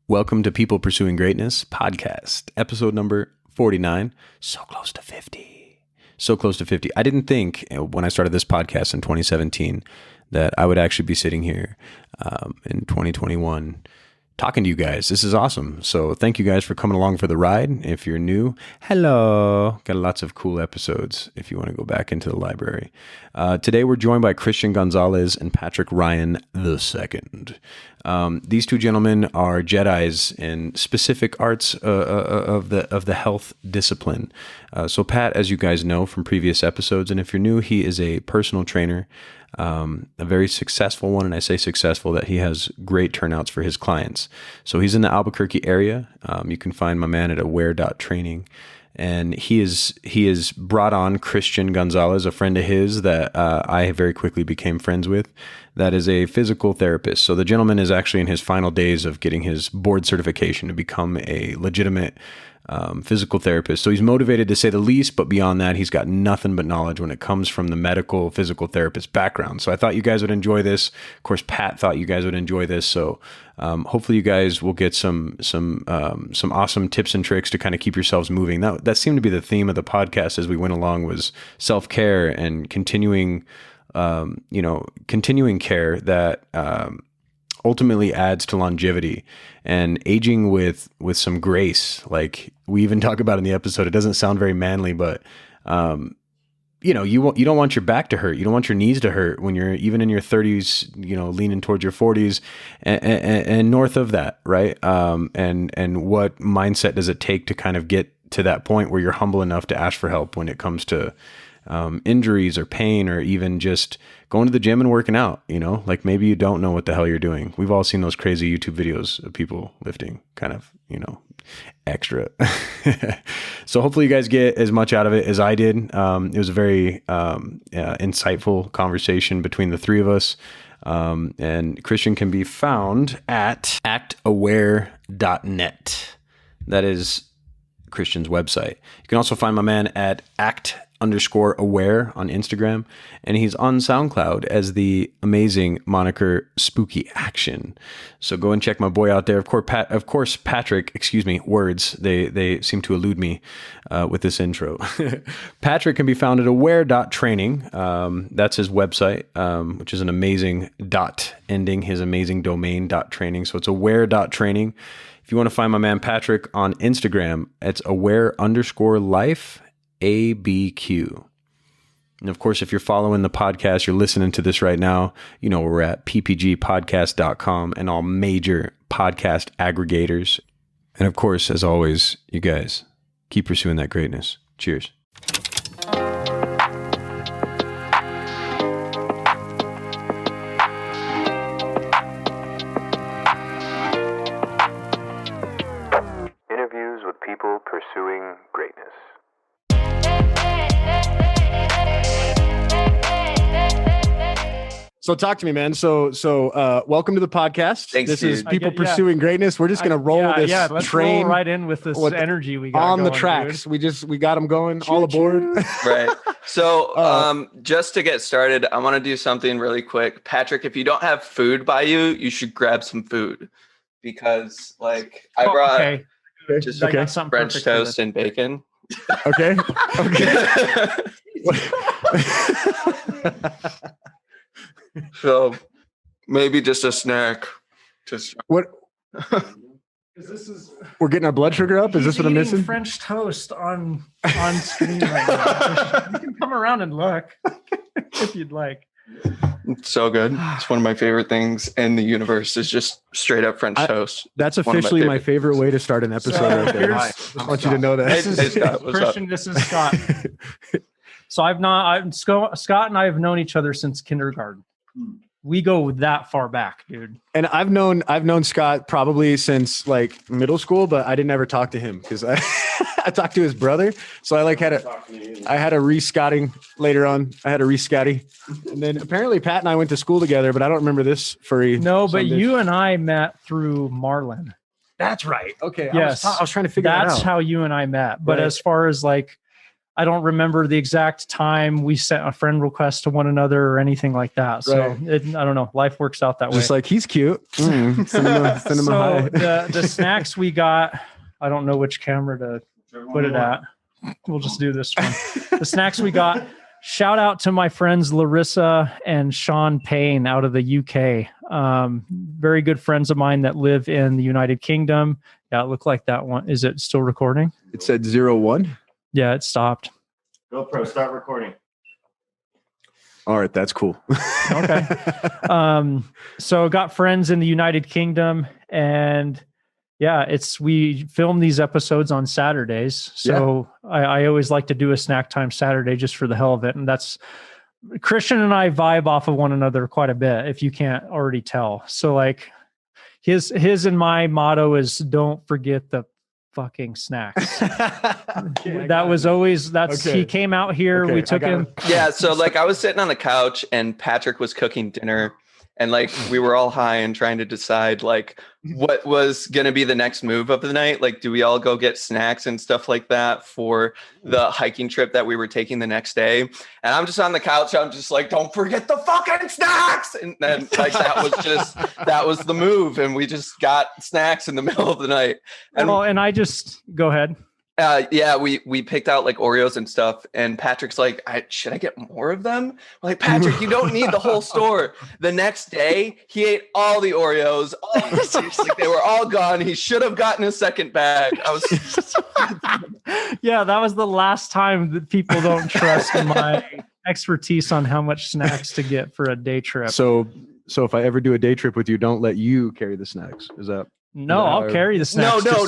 Welcome to People Pursuing Greatness podcast, episode number 49. So close to 50. So close to 50. I didn't think when I started this podcast in 2017 that I would actually be sitting here in 2021 talking to you guys. This is awesome. So thank you guys for coming along for the ride. If you're new, hello. Got lots of cool episodes if you want to go back into the library. Today we're joined by Christian Gonzalez and Patrick Ryan II. These two gentlemen are Jedis in specific arts of the health discipline. So Pat, as you guys know from previous episodes, and if you're new, he is a personal trainer, a very successful one. And I say successful that he has great turnouts for his clients. So he's in the Albuquerque area. You can find my man at aware.training. And he is brought on Christian Gonzalez, a friend of his that I very quickly became friends with, that is a physical therapist. So the gentleman is actually in his final days of getting his board certification to become a legitimate physical therapist. So he's motivated to say the least, but beyond that, he's got nothing but knowledge when it comes from the medical physical therapist background. So I thought you guys would enjoy this. Of course, Pat thought you guys would enjoy this. So hopefully you guys will get some awesome tips and tricks to kind of keep yourselves moving. That seemed to be the theme of the podcast as we went along, was self-care and continuing care that ultimately adds to longevity and aging with some grace. Like we even talk about in the episode, it doesn't sound very manly, but you don't want your back to hurt. You don't want your knees to hurt when you're even in your 30s, leaning towards your 40s and north of that, right? And what mindset does it take to kind of get to that point where you're humble enough to ask for help when it comes to injuries or pain, or even just going to the gym and working out, like maybe you don't know what the hell you're doing. We've all seen those crazy YouTube videos of people lifting kind of, extra. So hopefully you guys get as much out of it as I did. It was a very insightful conversation between the three of us. And Christian can be found at aware.net. That is Christian's website. You can also find my man at _aware on Instagram, and he's on Soundcloud as the amazing moniker Spooky Action. So go and check my boy out there. Of course, Patrick, words, they seem to elude me with this intro. Patrick can be found at aware.training. That's his website, which is an amazing dot ending his amazing domain .training. So it's aware.training. If you want to find my man Patrick on Instagram, it's aware_life ABQ. And of course, if you're following the podcast, you're listening to this right now, we're at ppgpodcast.com and all major podcast aggregators. And of course, as always, you guys keep pursuing that greatness. Cheers. Interviews with people pursuing greatness. So talk to me, man. So welcome to the podcast. Thanks, this dude. is People Pursuing Greatness. We're just going to roll this let's train roll right in with this energy we got on going, the tracks. Dude. We got them going. All aboard. Right. So just to get started, I want to do something really quick. Patrick, if you don't have food by you, you should grab some food, because I brought just some French toast and bacon. Okay. So maybe just a snack. What? We're getting our blood sugar up. Is this what I'm missing? French toast on screen right now. You can come around and look if you'd like. It's so good. It's one of my favorite things in the universe, is just straight up French toast. That's officially my favorite way to start an episode. Right there. I want you to know that. Hey, Scott, what's Christian, up? this is Scott. So Scott and I have known each other since kindergarten. We go that far back, dude. And I've known Scott probably since middle school, but I didn't ever talk to him because I talked to his brother. So I had a re-scotting later on. I had a re-scotty. And then apparently Pat and I went to school together, but I don't remember this furry. No, but you and I met through Marlin. That's right. Okay. Yes. I was trying to figure that out. That's how you and I met. But right. As far as I don't remember the exact time we sent a friend request to one another or anything like that. So I don't know. Life works out that way. Just like, he's cute. Send him a hi. The snacks we got, I don't know which camera to put it at. We'll just do this one. The snacks we got, shout out to my friends Larissa and Sean Payne out of the UK. Very good friends of mine that live in the United Kingdom. Yeah, it looked like that one. Is it still recording? It said 01. Yeah, it stopped. GoPro, start recording. All right, that's cool. Okay. So got friends in the United Kingdom, and yeah, we film these episodes on Saturdays. So I always like to do a snack time Saturday just for the hell of it. And that's Christian and I vibe off of one another quite a bit, if you can't already tell. So like his and my motto is don't forget the fucking snacks. That was always, he came out here. We took him. Yeah. So like I was sitting on the couch and Patrick was cooking dinner, and like we were all high and trying to decide like what was going to be the next move of the night. Like, do we all go get snacks and stuff like that for the hiking trip that we were taking the next day? And I'm just on the couch. I'm just like, don't forget the fucking snacks. And then like, that was the move. And we just got snacks in the middle of the night. And go ahead. We picked out like Oreos and stuff, and Patrick's like, should I get more of them? We're like, Patrick, you don't need the whole store. The next day, he ate all the Oreos. Like, they were all gone. He should have gotten a second bag. Yeah, that was the last time that people don't trust my expertise on how much snacks to get for a day trip. So if I ever do a day trip with you, don't let you carry the snacks. Is that? No, I'll carry the snacks. No.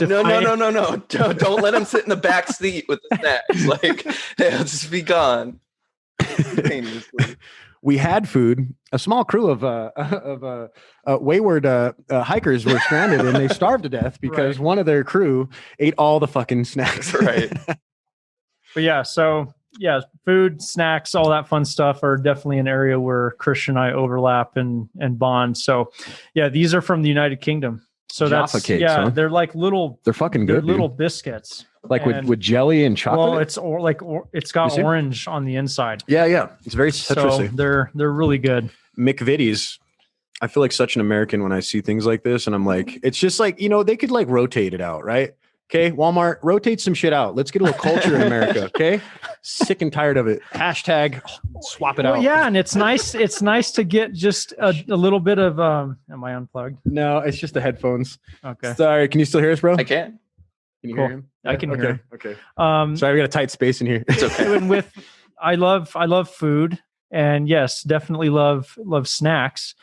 Don't let him sit in the back seat with the snacks. Like, they'll just be gone. We had food. A small crew of wayward hikers were stranded, and they starved to death because one of their crew ate all the fucking snacks. Right. But yeah, so yeah, food, snacks, all that fun stuff are definitely an area where Christian and I overlap and bond. So yeah, these are from the United Kingdom. So Jaffa cakes, huh? They're like little. They're fucking good. Little biscuits, like with jelly and chocolate. Well, it's got orange on the inside. Yeah, it's very citrusy. So they're really good. McVitie's. I feel like such an American when I see things like this, and I'm like, it's just like, they could like rotate it out, right? Okay, Walmart, rotate some shit out. Let's get a little culture in America. Okay, sick and tired of it. Hashtag swap it out. Yeah, and it's nice. It's nice to get just a little bit of. Am I unplugged? No, it's just the headphones. Okay. Sorry, can you still hear us, bro? I can. Can you hear him? I can hear him. Okay. Sorry, we got a tight space in here. It's okay. And I love food, and yes, definitely love snacks.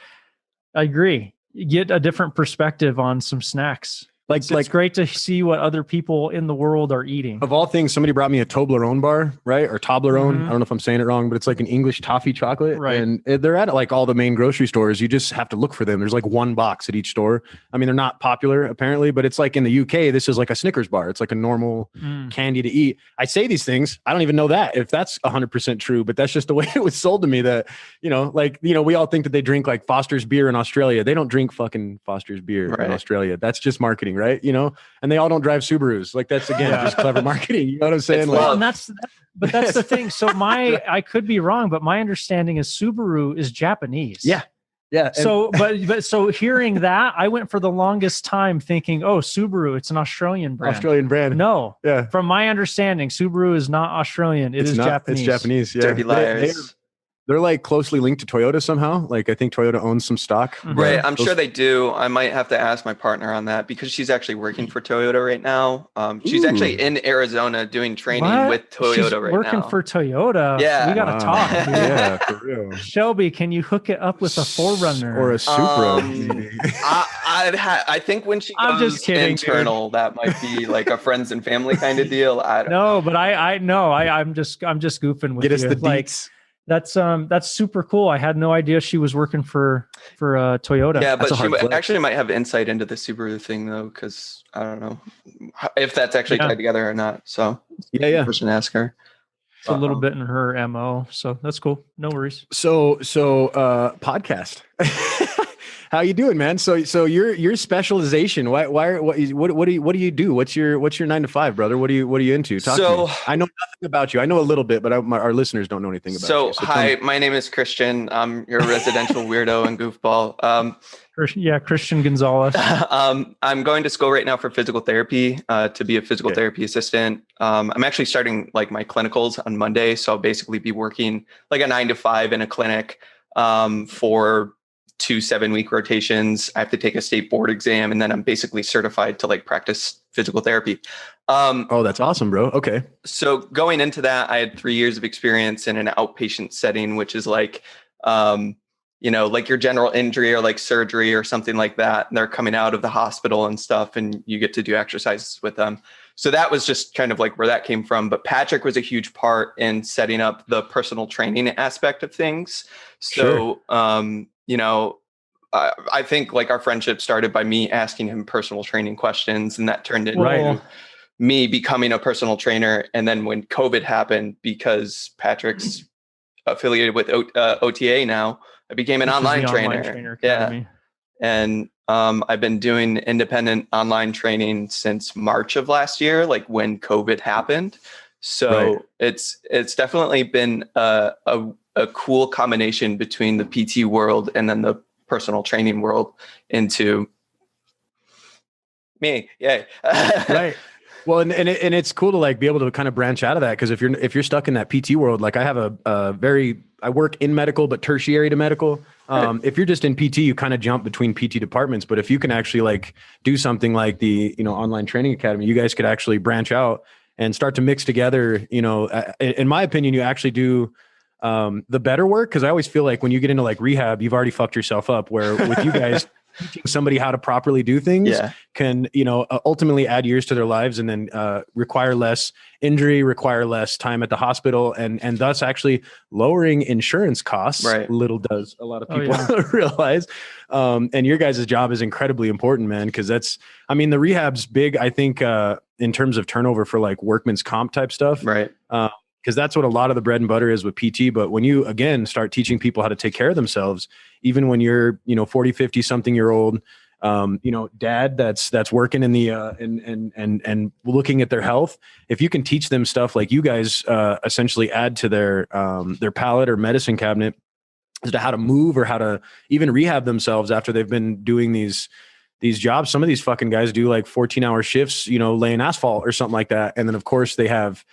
I agree. You get a different perspective on some snacks. It's great to see what other people in the world are eating. Of all things, somebody brought me a Toblerone bar, right? Or Toblerone. Mm-hmm. I don't know if I'm saying it wrong, but it's like an English toffee chocolate. Right. And they're at like all the main grocery stores. You just have to look for them. There's like one box at each store. I mean, they're not popular apparently, but it's like in the UK, this is like a Snickers bar. It's like a normal candy to eat. I say these things. I don't even know if that's 100% true, but that's just the way it was sold to me that, we all think that they drink like Foster's beer in Australia. They don't drink fucking Foster's beer in Australia. That's just marketing, right? And they all don't drive Subarus. Like that's just clever marketing. You know what I'm saying? Well, and that's the thing. So I could be wrong, but my understanding is Subaru is Japanese. Yeah. So, so hearing that, I went for the longest time thinking, oh, Subaru, it's an Australian brand. No. Yeah. From my understanding, Subaru is not Australian. It's Japanese. It's Japanese. Yeah. Dirty liars. They're like closely linked to Toyota somehow. Like I think Toyota owns some stock. Right. I'm sure they do. I might have to ask my partner on that because she's actually working for Toyota right now. She's actually in Arizona doing training with Toyota she's right working now. For Toyota. Yeah. We got to talk. Dude. Yeah, for real. Shelby, can you hook it up with a 4Runner or a Supra? I think when she goes I'm just kidding, internal, that might be like a friends and family kind of deal. I don't know. But I know. I'm just goofing with you. Get us the deets. That's super cool. I had no idea she was working for Toyota. Yeah, but she actually might have insight into the Subaru thing though, because I don't know if that's actually tied together or not. So yeah, person ask her. It's a little bit in her MO, so that's cool. No worries. So podcast. How you doing, man? So your specialization. What do you do? What's your 9 to 5, brother? What are you into? Talk to me. I know nothing about you. I know a little bit, but our listeners don't know anything about you. So hi, my name is Christian. I'm your residential weirdo and goofball. Christian Gonzalez. I'm going to school right now for physical therapy to be a physical therapy assistant. I'm actually starting like my clinicals on Monday, so I'll basically be working like a 9 to 5 in a clinic for 2 7-week rotations. I have to take a state board exam, and then I'm basically certified to like practice physical therapy. Oh, that's awesome, bro. Okay. So going into that, I had 3 years of experience in an outpatient setting, which is like, like your general injury or like surgery or something like that. And they're coming out of the hospital and stuff, and you get to do exercises with them. So that was just kind of like where that came from. But Patrick was a huge part in setting up the personal training aspect of things. So, sure. I think like our friendship started by me asking him personal training questions, and that turned into me becoming a personal trainer. And then when COVID happened, because Patrick's affiliated with OTA now, I became an online trainer. Yeah. And I've been doing independent online training since March of last year, like when COVID happened. So it's definitely been a cool combination between the PT world and then the personal training world into me. Yay. Right. Well, and it's cool to like be able to kind of branch out of that, because if you're stuck in that PT world, like I have I work in medical but tertiary to medical. If you're just in PT, you kind of jump between PT departments. But if you can actually like do something like the online training academy, you guys could actually branch out and start to mix together. In my opinion, you actually do the better work, because I always feel like when you get into like rehab, you've already fucked yourself up. Where with you guys. Teaching somebody how to properly do things can, ultimately add years to their lives, and then require less injury, require less time at the hospital, and thus actually lowering insurance costs. Right. Little does a lot of people realize. And your guys' job is incredibly important, man, because the rehab's big, I think, in terms of turnover for like workman's comp type stuff. Right. Because that's what a lot of the bread and butter is with PT. But when you, again, start teaching people how to take care of themselves, even when you're, 40, 50 something year old, dad that's working in the, and looking at their health, if you can teach them stuff like you guys essentially add to their palate or medicine cabinet as to how to move or how to even rehab themselves after they've been doing these jobs. Some of these fucking guys do like 14-hour shifts, laying asphalt or something like that. And then of course they have,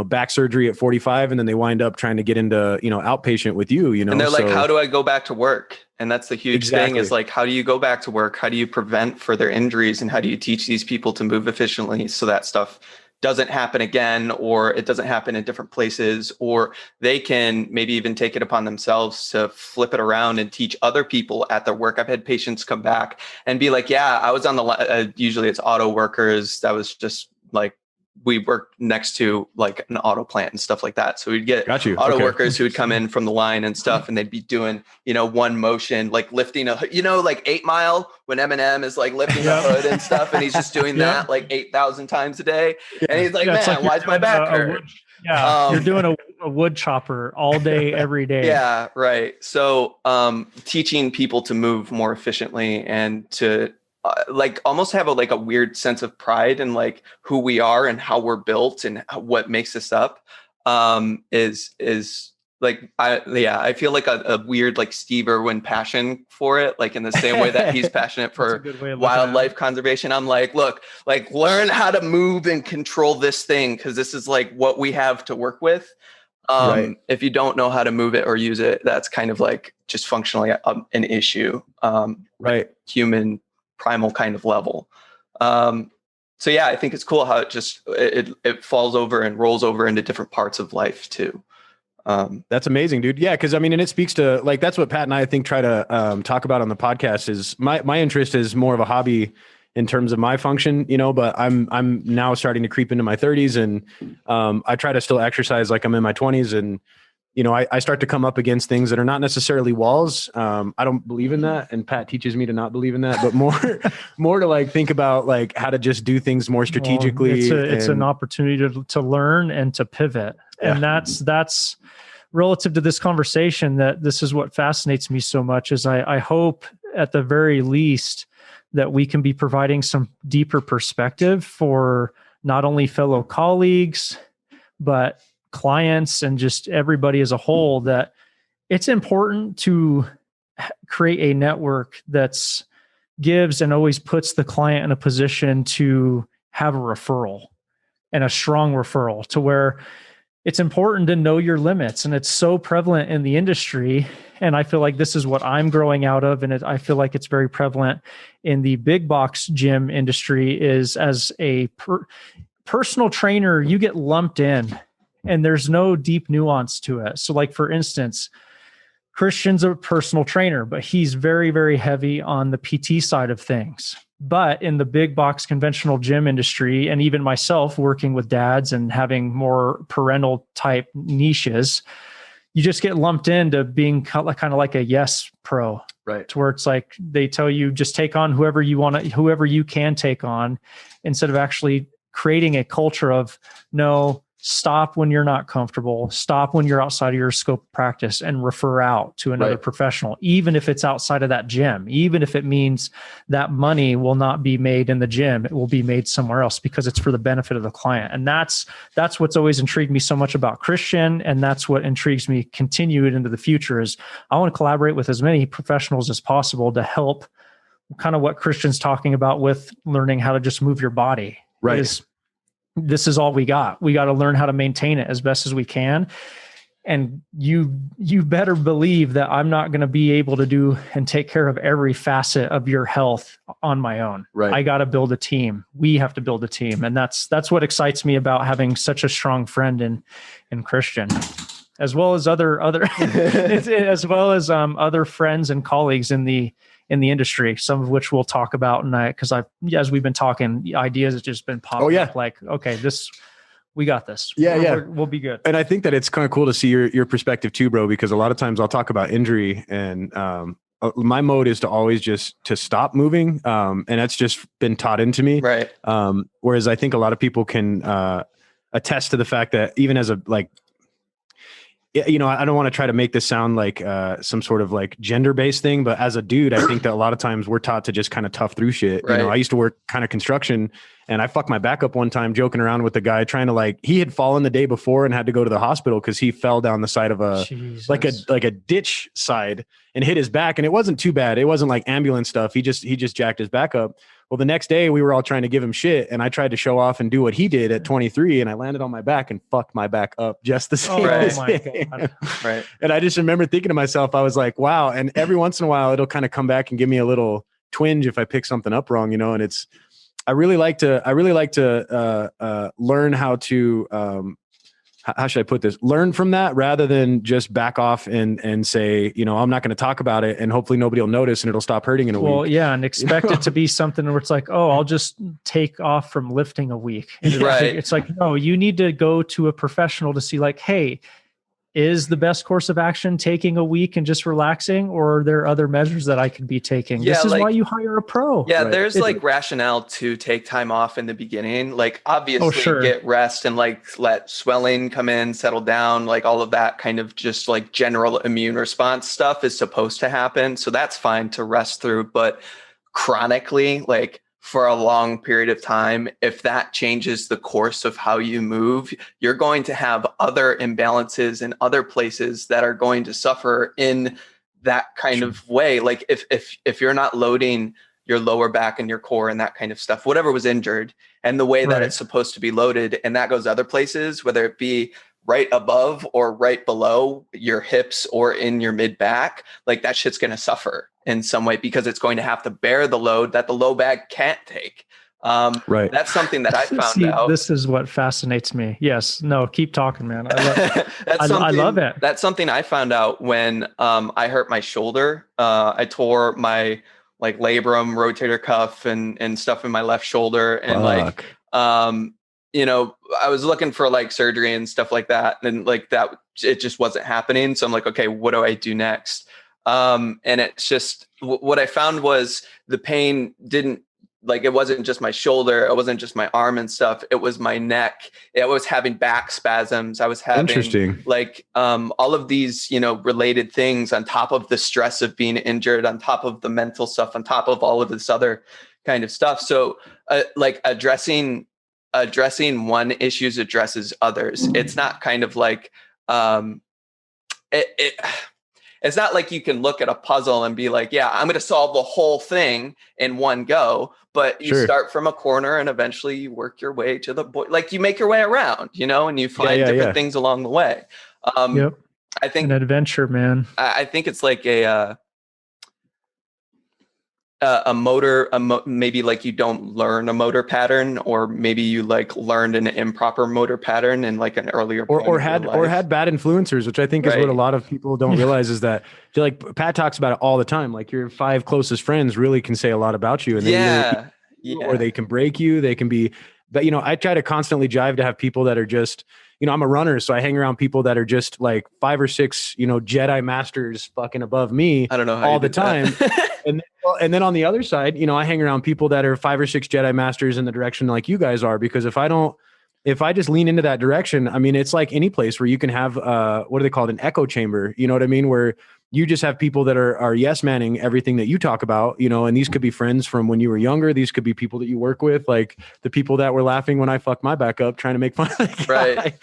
back surgery at 45, and then they wind up trying to get into, outpatient with you, and they're like, how do I go back to work? And that's the huge thing is like, how do you go back to work? How do you prevent further injuries? And how do you teach these people to move efficiently so that stuff doesn't happen again, or it doesn't happen in different places, or they can maybe even take it upon themselves to flip it around and teach other people at their work. I've had patients come back and be like, yeah, I was on the, usually it's auto workers. That was just like, we work next to like an auto plant and stuff like that. So we'd get auto workers who would come in from the line and stuff, and they'd be doing, one motion, like lifting like 8 Mile when Eminem is like lifting a hood and stuff. And he's just doing that like 8,000 times a day. And he's like, man, like why's my back hurt? You're doing a wood chopper all day, every day. Yeah. Right. So, teaching people to move more efficiently and to, like almost have a weird sense of pride in like who we are and how we're built and what makes us up is like, I feel like a weird like Steve Irwin passion for it, like in the same way that he's passionate for wildlife conservation. I'm like, look, like learn how to move and control this thing, because this is like what we have to work with. If you don't know how to move it or use it, that's kind of like just functionally an issue. Human primal kind of level. So yeah, I think it's cool how it just it falls over and rolls over into different parts of life too. That's amazing, dude. Yeah, because and it speaks to like that's what Pat and I think try to talk about on the podcast. Is my interest is more of a hobby in terms of my function, but I'm now starting to creep into my 30s, and I try to still exercise like I'm in my 20s, and I start to come up against things that are not necessarily walls. I don't believe in that. And Pat teaches me to not believe in that, but more to like think about like how to just do things more strategically. It's an opportunity to learn and to pivot. Yeah. And that's relative to this conversation, that this is what fascinates me so much is I hope at the very least, that we can be providing some deeper perspective for not only fellow colleagues, but clients and just everybody as a whole, that it's important to create a network that's gives and always puts the client in a position to have a referral, and a strong referral, to where it's important to know your limits. And it's so prevalent in the industry. And I feel like this is what I'm growing out of. And I feel like it's very prevalent in the big box gym industry, is as a personal trainer, you get lumped in and there's no deep nuance to it. So like, for instance, Christian's a personal trainer, but he's very, very heavy on the PT side of things. But in the big box conventional gym industry, and even myself working with dads and having more parental type niches, you just get lumped into being kind of like a yes pro, right? To where it's like they tell you just take on whoever you want to, whoever you can take on, instead of actually creating a culture of no, stop when you're not comfortable, stop when you're outside of your scope of practice, and refer out to another professional, even if it's outside of that gym, even if it means that money will not be made in the gym, it will be made somewhere else because it's for the benefit of the client. And that's what's always intrigued me so much about Christian. And that's what intrigues me continued into the future, is I want to collaborate with as many professionals as possible to help kind of what Christian's talking about with learning how to just move your body. Right. This is all we got. We got to learn how to maintain it as best as we can. And you better believe that I'm not going to be able to do and take care of every facet of your health on my own. Right. I got to build a team. We have to build a team. And that's what excites me about having such a strong friend in Christian, as well as other as well as other friends and colleagues in the industry, some of which we'll talk about tonight. Because as we've been talking, ideas have just been popping up. Like, okay, we got this. We'll be good. And I think that it's kind of cool to see your perspective too, bro, because a lot of times I'll talk about injury, and my mode is to always just to stop moving. And that's just been taught into me. Right. Whereas I think a lot of people can attest to the fact that even as a, like, you know, I don't want to try to make this sound like some sort of like gender-based thing, but as a dude, I think that a lot of times we're taught to just kind of tough through shit. Right. You know, I used to work kind of construction, and I fucked my back up one time joking around with the guy trying to, like, he had fallen the day before and had to go to the hospital because he fell down the side of like a ditch side and hit his back. And it wasn't too bad. It wasn't like ambulance stuff. He just jacked his back up. Well, the next day we were all trying to give him shit, and I tried to show off and do what he did at 23, and I landed on my back and fucked my back up just the same. Oh my God. Right. And I just remember thinking to myself, I was like, wow. And every once in a while it'll kind of come back and give me a little twinge if I pick something up wrong, you know. And I really like to learn how to, how should I put this? Learn from that rather than just back off and say, you know, I'm not going to talk about it and hopefully nobody will notice and it'll stop hurting in a week. Well, yeah. And expect it to be something where it's like, oh, I'll just take off from lifting a week. Right. It's like, no, you need to go to a professional to see, like, hey, is the best course of action taking a week and just relaxing, or are there other measures that I could be taking? Yeah, this is why you hire a pro. Yeah, Right. There's like rationale to take time off in the beginning. Like, obviously get rest and like let swelling come in, settle down, like all of that kind of just like general immune response stuff is supposed to happen. So that's fine to rest through. But chronically, like for a long period of time, if that changes the course of how you move, you're going to have other imbalances in other places that are going to suffer in that kind of way. Like if you're not loading your lower back and your core and that kind of stuff, whatever was injured, and the way that it's supposed to be loaded, and that goes other places, whether it be right above or right below your hips or in your mid back, like that shit's going to suffer in some way because it's going to have to bear the load that the low back can't take. Right. That's something that I found out. This is what fascinates me. Yes. No, keep talking, man. I love it. That's something I found out when I hurt my shoulder. I tore my like labrum, rotator cuff and stuff in my left shoulder. And you know, I was looking for like surgery and stuff like that. And like that, it just wasn't happening. So I'm like, okay, what do I do next? And it's just, what I found was the pain didn't like, it wasn't just my shoulder, it wasn't just my arm and stuff, it was my neck. I was having back spasms. I was having like all of these, related things on top of the stress of being injured, on top of the mental stuff, on top of all of this other kind of stuff. So like addressing one issue addresses others. It's not kind of like it's not like you can look at a puzzle and be like, yeah, I'm going to solve the whole thing in one go, but you start from a corner and eventually you work your way to like you make your way around, and you find different things along the way. I think an adventure, man. I think it's like a motor, maybe like you don't learn a motor pattern, or maybe you like learned an improper motor pattern in like an earlier point or had bad influencers, which I think is what a lot of people don't realize, is that like Pat talks about it all the time. Like your 5 closest friends really can say a lot about you, and or they can break you. They can be, but I try to constantly jive to have people that are just, I'm a runner, so I hang around people that are just like 5 or 6, Jedi masters fucking above me. I don't know how all the time. And then on the other side, I hang around people that are 5 or 6 Jedi masters in the direction like you guys are, because if I just lean into that direction, I mean, it's like any place where you can have, what do they call it? An echo chamber, you know what I mean? Where you just have people that are yes manning everything that you talk about, and these could be friends from when you were younger. These could be people that you work with, like the people that were laughing when I fucked my back up, trying to make fun of the guy. Right.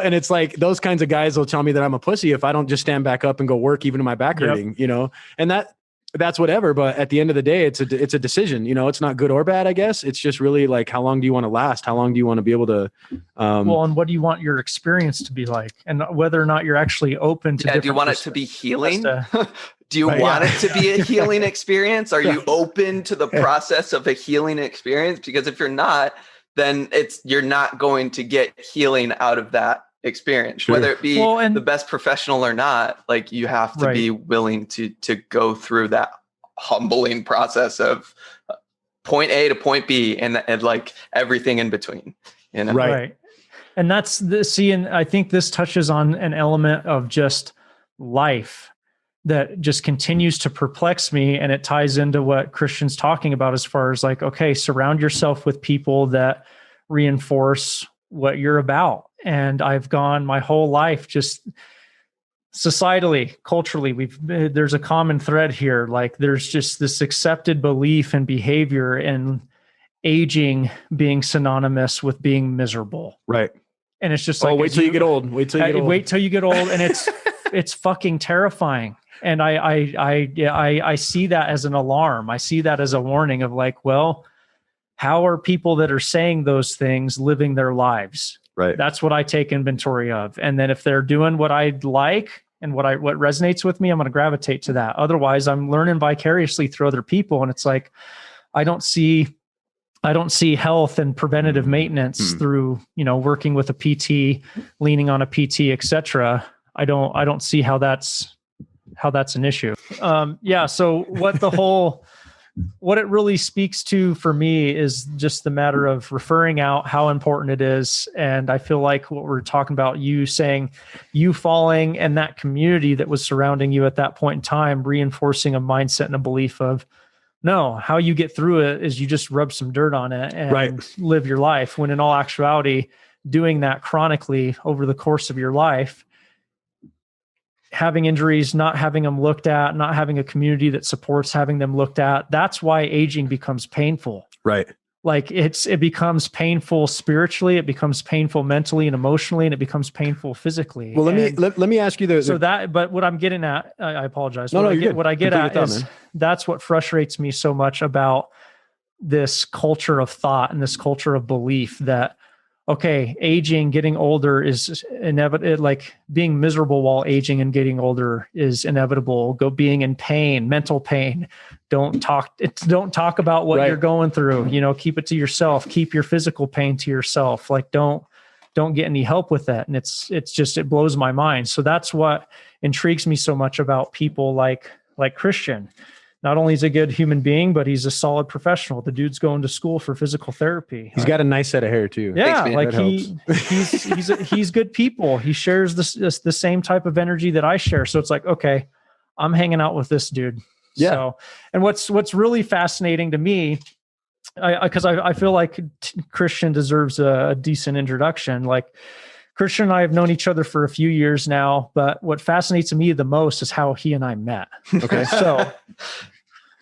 And it's like those kinds of guys will tell me that I'm a pussy if I don't just stand back up and go work, even to my back hurting, and that's whatever. But at the end of the day, it's a decision, it's not good or bad, I guess. It's just really like, how long do you want to last? How long do you want to be able to, and what do you want your experience to be like? And whether or not you're actually open to, do you want it to be healing? Do you want it to be a healing experience? Are you open to the process of a healing experience? Because if you're not, then you're not going to get healing out of that experience, whether it be the best professional or not. Like, you have to be willing to go through that humbling process of point A to point B and like everything in between, Right. And that's and I think this touches on an element of just life that just continues to perplex me. And it ties into what Christian's talking about as far as like, okay, surround yourself with people that reinforce what you're about. And I've gone my whole life, just societally, culturally, there's a common thread here. Like, there's just this accepted belief and behavior and aging being synonymous with being miserable. Right. And it's just like, wait till you get old. Wait till you get old. And it's fucking terrifying. And I see that as an alarm. I see that as a warning of like, well, how are people that are saying those things living their lives? Right. That's what I take inventory of. And then if they're doing what I like and what resonates with me, I'm going to gravitate to that. Otherwise, I'm learning vicariously through other people. And it's like, I don't see health and preventative maintenance through, working with a PT, leaning on a PT, et cetera. I don't see how that's an issue. So what it really speaks to for me is just the matter of referring out how important it is. And I feel like what we're talking about, you saying, you falling, and that community that was surrounding you at that point in time, reinforcing a mindset and a belief of, no, how you get through it is you just rub some dirt on it and live your life. When in all actuality, doing that chronically over the course of your life, having injuries, not having them looked at, not having a community that supports having them looked at. That's why aging becomes painful. Right. Like it becomes painful spiritually, it becomes painful mentally and emotionally, and it becomes painful physically. Well, let me ask you but what I'm getting at, I apologize. What I get at is that's what frustrates me so much about this culture of thought and this culture of belief that, okay, aging, getting older is inevitable. Like being miserable while aging and getting older is inevitable. Being in pain, mental pain. Don't talk about what you're going through. Keep it to yourself. Keep your physical pain to yourself. Like don't get any help with that. And it blows my mind. So that's what intrigues me so much about people like Christian. Not only is he a good human being, but he's a solid professional. The dude's going to school for physical therapy. He's got a nice set of hair too. Yeah, he's good people. He shares the same type of energy that I share. So it's like, okay, I'm hanging out with this dude. Yeah. So, and what's really fascinating to me because I feel like Christian deserves a decent introduction. Like, Christian and I have known each other for a few years now, but what fascinates me the most is how he and I met. Okay. So,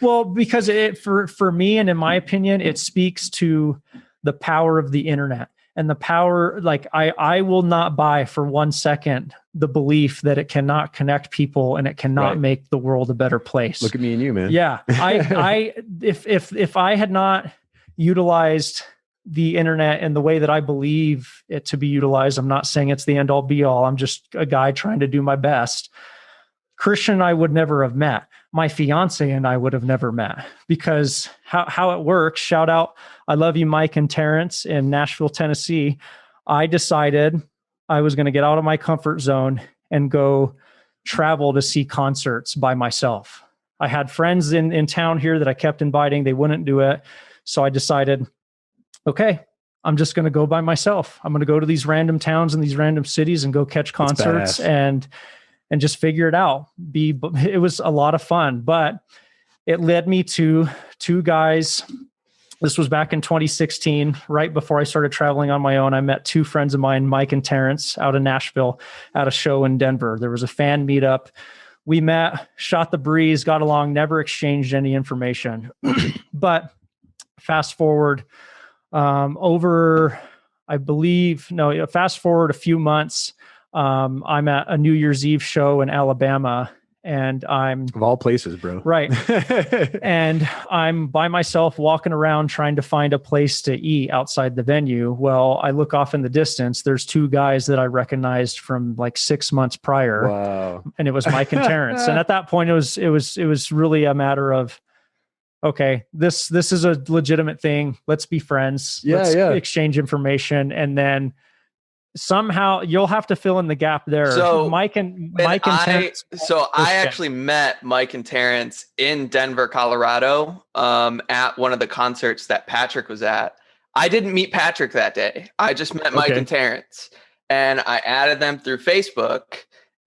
well, because for me, and in my opinion, it speaks to the power of the internet and the power. Like, I will not buy for 1 second the belief that it cannot connect people and it cannot make the world a better place. Look at me and you, man. Yeah. If I had not utilized the internet in the way that I believe it to be utilized, I'm not saying it's the end all be all. I'm just a guy trying to do my best. Christian and I would never have met. My fiance and I would have never met, because how it works, shout out, I love you, Mike and Terrence in Nashville, Tennessee. I decided I was going to get out of my comfort zone and go travel to see concerts by myself. I had friends in town here that I kept inviting. They wouldn't do it. So I decided, okay, I'm just going to go by myself. I'm going to go to these random towns and these random cities and go catch concerts and just figure it out. It was a lot of fun, but it led me to two guys. This was back in 2016, right before I started traveling on my own. I met two friends of mine, Mike and Terrence, out in Nashville at a show in Denver. There was a fan meetup. We met, shot the breeze, got along, never exchanged any information. But fast forward fast forward a few months. I'm at a New Year's Eve show in Alabama, and I'm of all places, bro. Right. And I'm by myself walking around trying to find a place to eat outside the venue. Well, I look off in the distance. There's two guys that I recognized from like 6 months prior. Wow. And it was Mike and Terrence. And at that point it was really a matter of, okay, this is a legitimate thing. Let's be friends. Let's exchange information. And then somehow you'll have to fill in the gap there. So Mike and Terrence. So I actually met Mike and Terrence in Denver, Colorado, at one of the concerts that Patrick was at. I didn't meet Patrick that day. I just met Mike and Terrence, and I added them through Facebook.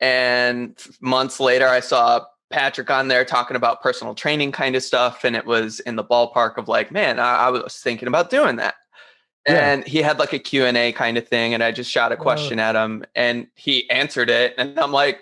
And months later, I saw Patrick on there talking about personal training kind of stuff. And it was in the ballpark of like, man, I was thinking about doing that. And he had like a Q&A kind of thing. And I just shot a question at him and he answered it. And I'm like,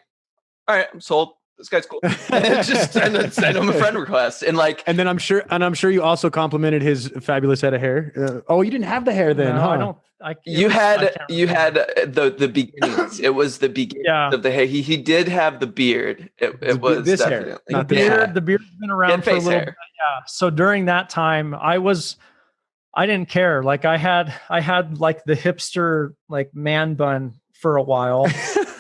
all right, I'm sold. This guy's cool. And just send him a friend request. And then I'm sure you also complimented his fabulous head of hair. You didn't have the hair then. No, huh? You had the beginnings. It was the beginning of the hair. He did have the beard. It was this definitely hair, not the beard's been around for a little bit. Yeah. So during that time, I didn't care. Like I had like the hipster like man bun for a while,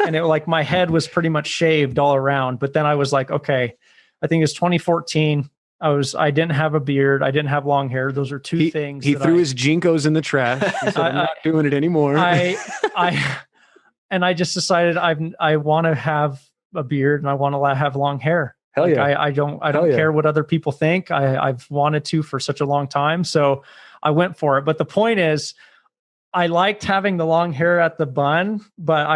and it like my head was pretty much shaved all around. But then I was like, okay, I think it's 2014. I didn't have a beard. I didn't have long hair. Those are two things. He threw his Jinkos in the trash. He said, I'm not doing it anymore. And I just decided I want to have a beard and I want to have long hair. Hell like yeah. I don't care what other people think. I've wanted to for such a long time. So I went for it. But the point is, I liked having the long hair at the bun, but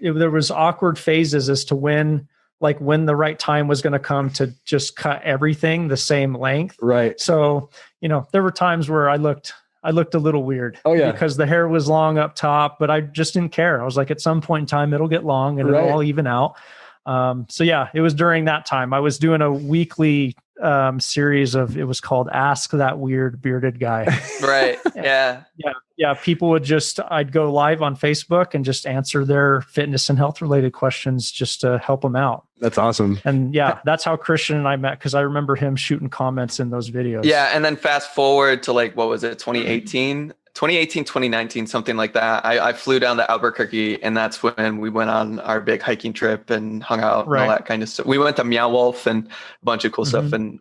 there was awkward phases as to when the right time was going to come to just cut everything the same length. Right. So, there were times where I looked a little weird. Oh yeah. Because the hair was long up top, but I just didn't care. I was like, at some point in time, it'll get long and it'll all even out. So yeah, it was during that time. I was doing a weekly series it was called Ask That Weird Bearded Guy. Right. Yeah. Yeah. People I'd go live on Facebook and just answer their fitness and health related questions just to help them out. That's awesome. And yeah, that's how Christian and I met, because I remember him shooting comments in those videos. Yeah. And then fast forward to what was it? 2018, 2019, something like that. I flew down to Albuquerque, and that's when we went on our big hiking trip and hung out and all that kind of stuff. We went to Meow Wolf and a bunch of cool stuff in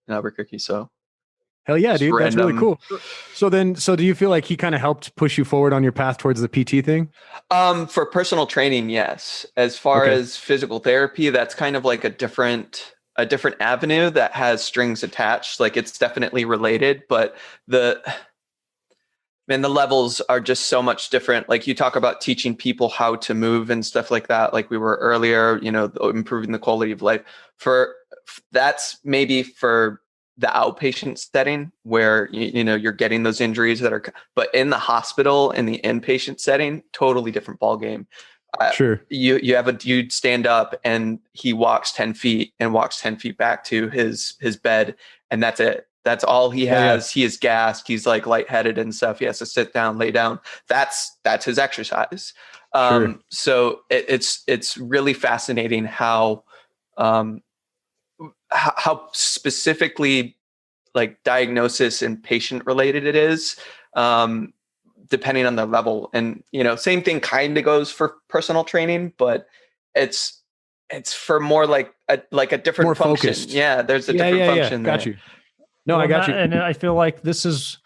Albuquerque. So hell yeah, dude. That's really cool. So do you feel like he kind of helped push you forward on your path towards the PT thing? For personal training, yes. As far as physical therapy, that's kind of like a different avenue that has strings attached. Like it's definitely related, but the levels are just so much different. Like you talk about teaching people how to move and stuff like that. Like we were earlier, improving the quality of life. That's maybe for the outpatient setting where, you know, you're getting those injuries but in the hospital, in the inpatient setting, totally different ballgame. Sure. You have a dude stand up and he walks 10 feet and walks 10 feet back to his bed. And that's it. That's all he has. Yeah. He is gassed. He's like lightheaded and stuff. He has to sit down, lay down. That's his exercise. Sure. So it's really fascinating how specifically like diagnosis and patient related it is, depending on the level. And, you know, same thing kind of goes for personal training, but it's for more like a different more function. Focused. Yeah. There's a different function. Got there. you. No, I got you. And I feel like this is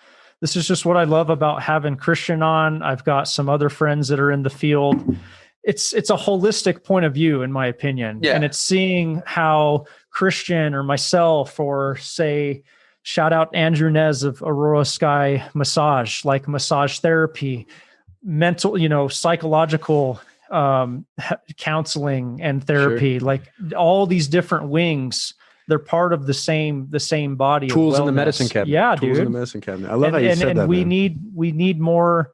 just what I love about having Christian on. I've got some other friends that are in the field. It's a holistic point of view, in my opinion. Yeah. And it's seeing how Christian or myself, or say, shout out Andrew Nez of Aurora Sky Massage, like massage therapy, mental, you know, psychological counseling and therapy, Sure. like all these different wings. They're part of the same body. Tools of in the medicine cabinet. Yeah, Tools in the medicine cabinet. I love how you said that. And we need more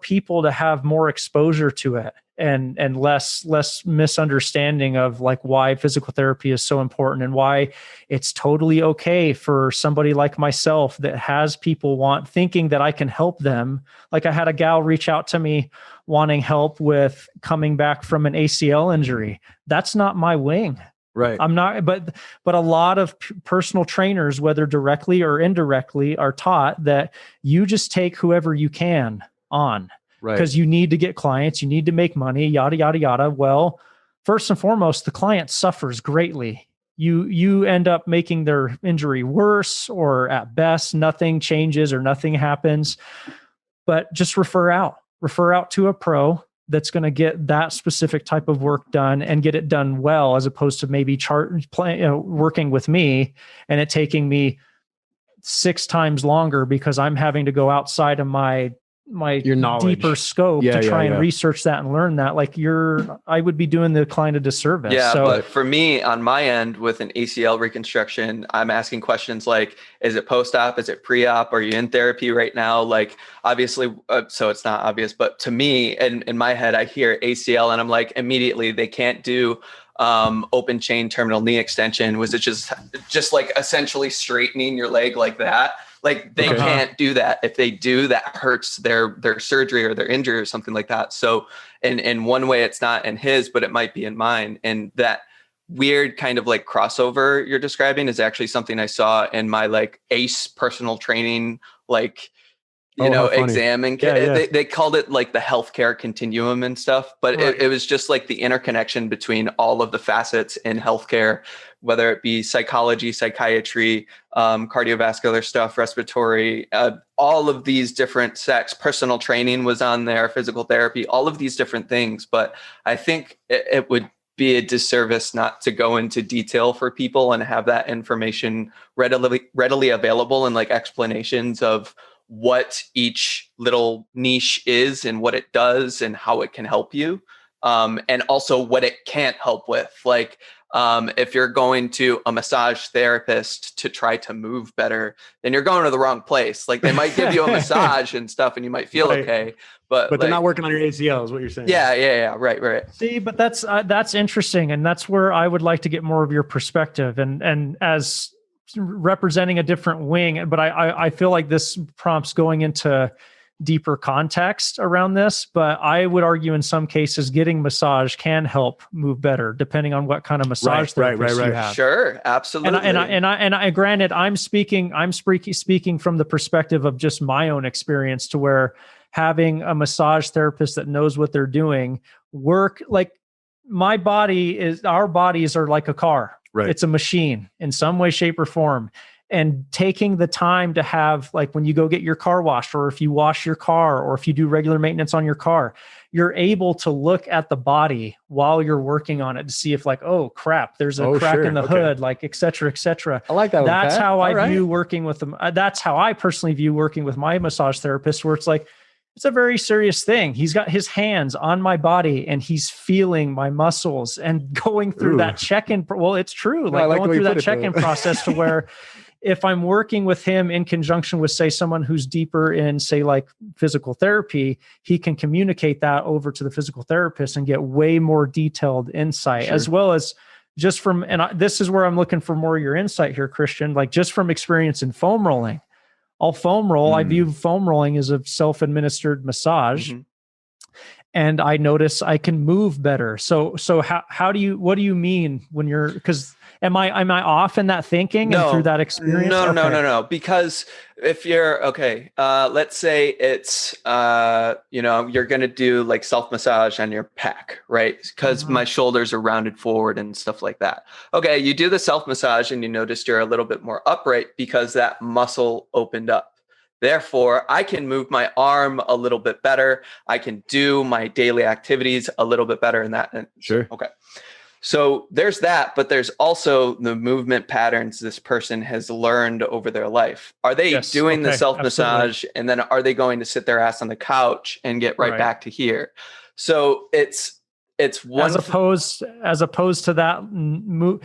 people to have more exposure to it, and less misunderstanding of like why physical therapy is so important, and why it's totally okay for somebody like myself that has people thinking that I can help them. Like I had a gal reach out to me wanting help with coming back from an ACL injury. That's not my wing. Right. I'm not, but a lot of personal trainers, whether directly or indirectly, are taught that you just take whoever you can on, right? Because you need to get clients, you need to make money, yada, yada, yada. Well, first and foremost, the client suffers greatly. You end up making their injury worse, or at best, nothing changes or nothing happens. But just refer out to a pro that's going to get that specific type of work done and get it done well, as opposed to maybe working with me and it taking me 6 times longer because I'm having to go outside of my your knowledge, deeper scope to try and research that and learn that. Like I would be doing the client a disservice. Yeah. So, but for me on my end with an ACL reconstruction, I'm asking questions like, is it post-op? Is it pre-op? Are you in therapy right now? Like obviously, so it's not obvious, but to me in my head, I hear ACL and I'm like, immediately they can't do open chain terminal knee extension. Was it just like essentially straightening your leg like that? Like they can't do that. If they do, that hurts their surgery or their injury or something like that. So in one way it's not in his, but it might be in mine. And that weird kind of like crossover you're describing is actually something I saw in my like ACE personal training, like, exam. And they called it like the healthcare continuum and stuff, but it was just like the interconnection between all of the facets in healthcare, whether it be psychology, psychiatry, cardiovascular stuff, respiratory, all of these different personal training was on there, physical therapy, all of these different things. But I think it would be a disservice not to go into detail for people and have that information readily available, and like explanations of what each little niche is and what it does and how it can help you. And also what it can't help with. Like, if you're going to a massage therapist to try to move better, then you're going to the wrong place. Like they might give you a massage and stuff and you might feel okay, but they're not working on your ACL is what you're saying. Yeah. Right. See, but that's interesting. And that's where I would like to get more of your perspective and as representing a different wing. But I feel like this prompts going into deeper context around this, but I would argue in some cases getting massage can help move better depending on what kind of massage therapist you have. Sure, absolutely. And I granted, I'm speaking from the perspective of just my own experience, to where having a massage therapist that knows what they're doing work. Like our bodies are like a car. Right. It's a machine in some way, shape, or form. And taking the time to have, like when you go get your car washed, or if you wash your car, or if you do regular maintenance on your car, you're able to look at the body while you're working on it to see if like, oh crap, there's a crack in the hood, like et cetera, et cetera. I like that. That's how I view working with them. That's how I personally view working with my massage therapist, where it's like, it's a very serious thing. He's got his hands on my body and he's feeling my muscles and going through that check-in. Well, it's true. Like going through that check-in process to where if I'm working with him in conjunction with, say, someone who's deeper in, say, like physical therapy, he can communicate that over to the physical therapist and get way more detailed insight, as well as just from, this is where I'm looking for more of your insight here, Christian, like just from experience in foam rolling. I'll foam roll. I view foam rolling as a self-administered massage. And I notice I can move better. So what do you mean when you're, because am I off in that thinking and through that experience? No. Because if you're, let's say it's, you're going to do like self-massage on your pec, right? Because my shoulders are rounded forward and stuff like that. Okay. You do the self-massage and you notice you're a little bit more upright because that muscle opened up. Therefore, I can move my arm a little bit better. I can do my daily activities a little bit better in that. Sure. Okay. So there's that, but there's also the movement patterns this person has learned over their life. Are they doing the self-massage and then are they going to sit their ass on the couch and get right back to here? So it's one as opposed to that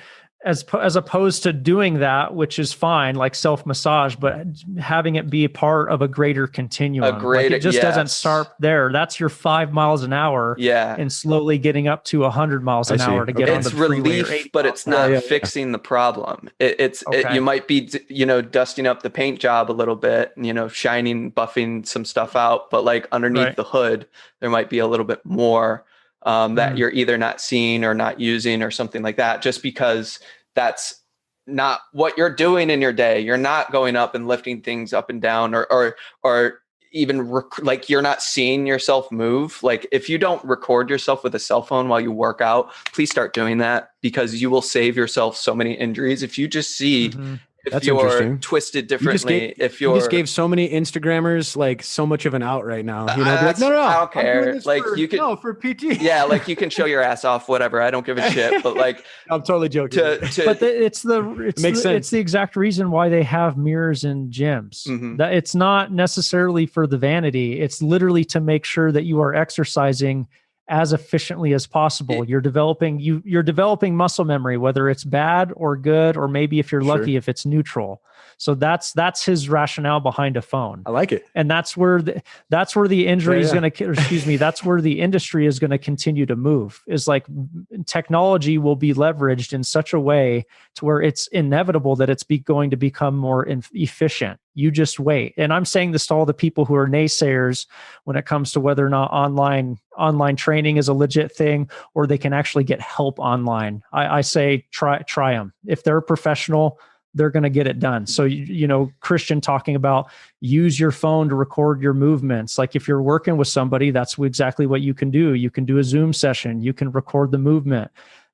as opposed to doing that, which is fine, like self-massage, but having it be a part of a greater continuum. It just doesn't start there. That's your 5 miles an hour. And slowly getting up to 100 miles an hour to get on the freeway. It's relief, but it's not fixing the problem. You might be, dusting up the paint job a little bit, shining, buffing some stuff out, but like underneath the hood, there might be a little bit more that you're either not seeing or not using or something like that, just because that's not what you're doing in your day. You're not going up and lifting things up and down or even like you're not seeing yourself move. Like if you don't record yourself with a cell phone while you work out, please start doing that, because you will save yourself so many injuries. If you just see if That's you're twisted differently, you just gave so many Instagrammers like so much of an out right now. No, I don't care. Like you can for PT. Yeah, like you can show your ass off, whatever. I don't give a shit. But like, I'm totally joking. But it's the exact reason why they have mirrors in gyms. That it's not necessarily for the vanity. It's literally to make sure that you are exercising as efficiently as possible. You're developing muscle memory, whether it's bad or good, or maybe if you're lucky, if it's neutral. So that's his rationale behind a phone. I like it. And that's where the injury is going to, that's where the industry is going to continue to move, is like technology will be leveraged in such a way to where it's inevitable that it's going to become more efficient. You just wait. And I'm saying this to all the people who are naysayers when it comes to whether or not online training is a legit thing, or they can actually get help online. I say try them. If they're a professional, they're going to get it done. So, Christian talking about use your phone to record your movements. Like if you're working with somebody, that's exactly what you can do. You can do a Zoom session. You can record the movement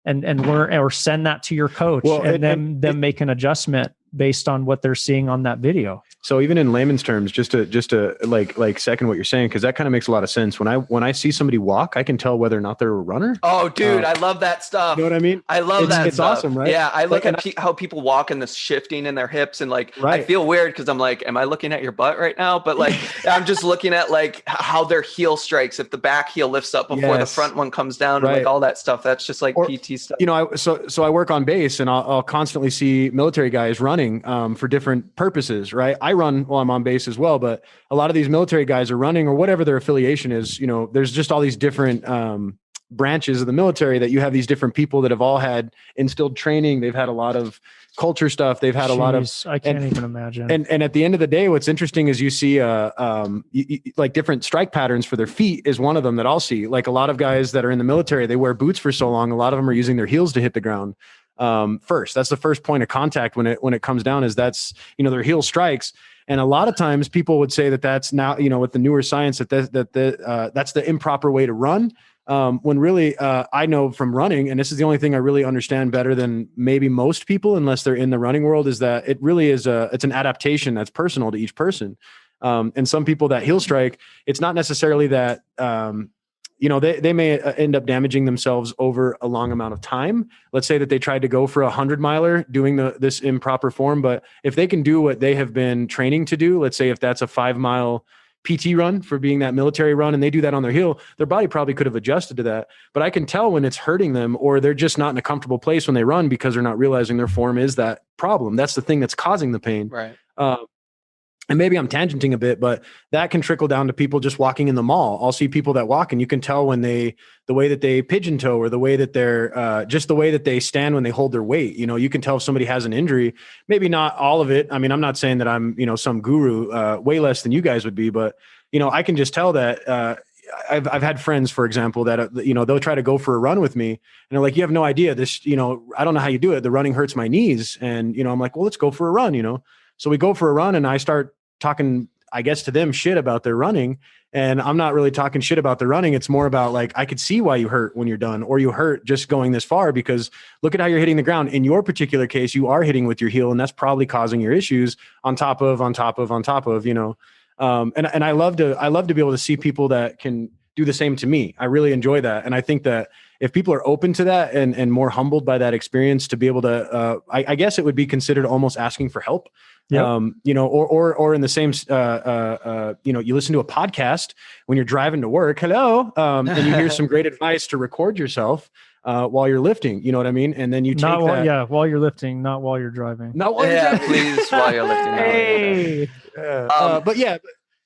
or send that to your coach, then make an adjustment based on what they're seeing on that video. So even in layman's terms, just to like second what you're saying, because that kind of makes a lot of sense. When I see somebody walk, I can tell whether or not they're a runner. Oh, dude, I love that stuff. You know what I mean? I love that. It's stuff. Awesome, right? Yeah, I look at how people walk and the shifting in their hips, and like I feel weird because I'm like, am I looking at your butt right now? But like I'm just looking at like how their heel strikes, if the back heel lifts up before the front one comes down, and like all that stuff. That's just like PT stuff. So I work on base, and I'll constantly see military guys running for different purposes, right? I run while I'm on base as well, but a lot of these military guys are running, or whatever their affiliation is. There's just all these different branches of the military that you have these different people that have all had instilled training. They've had a lot of culture stuff. They've had a lot of, I can't even imagine. And at the end of the day, what's interesting is you see like different strike patterns for their feet is one of them that I'll see. Like a lot of guys that are in the military, they wear boots for so long. A lot of them are using their heels to hit the ground. First, that's the first point of contact when it comes down, is that's, their heel strikes. And a lot of times people would say that that's now, with the newer science that's the improper way to run. When really, I know from running, and this is the only thing I really understand better than maybe most people, unless they're in the running world, is that it really is it's an adaptation that's personal to each person. And some people that heel strike, it's not necessarily that, they may end up damaging themselves over a long amount of time. Let's say that they tried to go for 100-miler doing this improper form, but if they can do what they have been training to do, let's say if that's a 5-mile PT run for being that military run and they do that on their heel, their body probably could have adjusted to that. But I can tell when it's hurting them or they're just not in a comfortable place when they run because they're not realizing their form is that problem. That's the thing that's causing the pain. Right. And maybe I'm tangenting a bit, but that can trickle down to people just walking in the mall. I'll see people that walk and you can tell when the way that they pigeon toe or the way that they're just the way that they stand when they hold their weight. You know, you can tell if somebody has an injury, maybe not all of it. I mean, I'm not saying that I'm, some guru, way less than you guys would be, but I can just tell that, I've had friends, for example, that, they'll try to go for a run with me and they're like, you have no idea this, I don't know how you do it. The running hurts my knees. And, I'm like, well, let's go for a run, So we go for a run and I start talking, I guess, to them shit about their running. And I'm not really talking shit about the running. It's more about like, I could see why you hurt when you're done, or you hurt just going this far because look at how you're hitting the ground. In your particular case, you are hitting with your heel and that's probably causing your issues on top of, and I love to be able to see people that can do the same to me. I really enjoy that. And I think that if people are open to that and more humbled by that experience to be able to, I guess it would be considered almost asking for help. Yep. Or in the same, you listen to a podcast when you're driving to work, and you hear some great advice to record yourself while you're lifting, you know what I mean? And then you take while you're lifting, not while you're driving. Not while you're driving. Please, while you're lifting. Hey.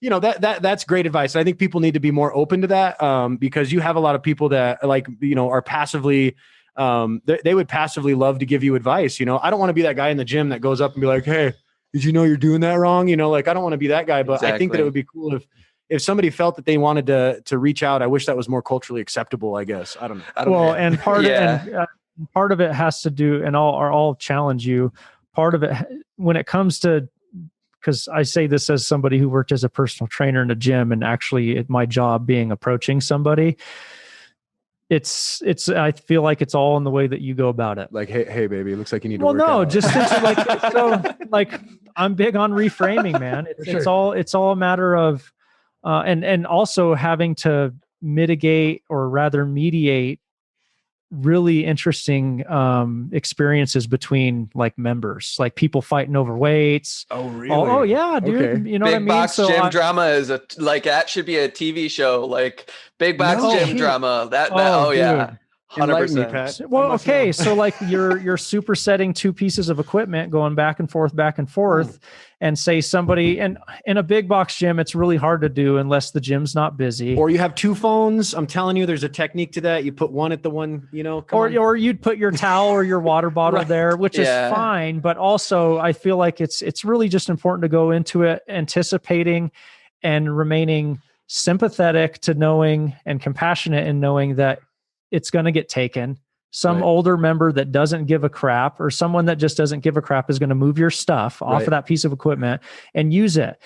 That's great advice. I think people need to be more open to that because you have a lot of people that are passively, they would passively love to give you advice. I don't want to be that guy in the gym that goes up and be like, hey, did you know you're doing that wrong? I don't want to be that guy, but exactly. I think that it would be cool if somebody felt that they wanted to reach out. I wish that was more culturally acceptable, I guess. I don't know. And part of it has to do, and I'll challenge you. Part of it, when it comes to, because I say this as somebody who worked as a personal trainer in a gym and actually my job being approaching somebody, I feel like it's all in the way that you go about it. Like, hey, baby, it looks like you need to work out. Just like I'm big on reframing, man. It's all a matter of, and also having to mitigate or rather mediate really interesting experiences between like members, like people fighting over weights. Oh, really? Oh yeah, dude. Okay. You know Big what I mean? Box Gym Drama is that should be a TV show, like Big Box Gym Drama. Yeah. 100%. Well, okay. So like you're supersetting two pieces of equipment going back and forth, and say somebody, and in a big box gym, it's really hard to do unless the gym's not busy. Or you have two phones. I'm telling you, there's a technique to that. You put one at the one, or you'd put your towel or your water bottle there, which is fine. But also I feel like it's really just important to go into it anticipating and remaining sympathetic to knowing and compassionate in knowing that it's going to get taken. Some older member that doesn't give a crap, or someone that just doesn't give a crap, is going to move your stuff off of that piece of equipment and use it.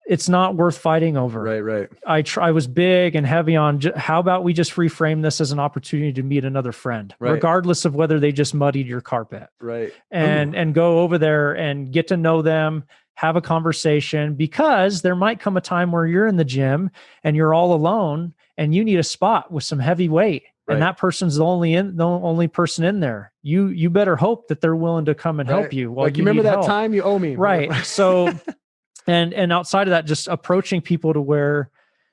It's not worth fighting over. Right. I was big and heavy on how about we just reframe this as an opportunity to meet another friend, regardless of whether they just muddied your carpet. Right. And go over there and get to know them, have a conversation, because there might come a time where you're in the gym and you're all alone and you need a spot with some heavy weight. And that person's the only person in there. You better hope that they're willing to come and help you. Like you remember that time you owe me. Right. So, and outside of that, just approaching people to where,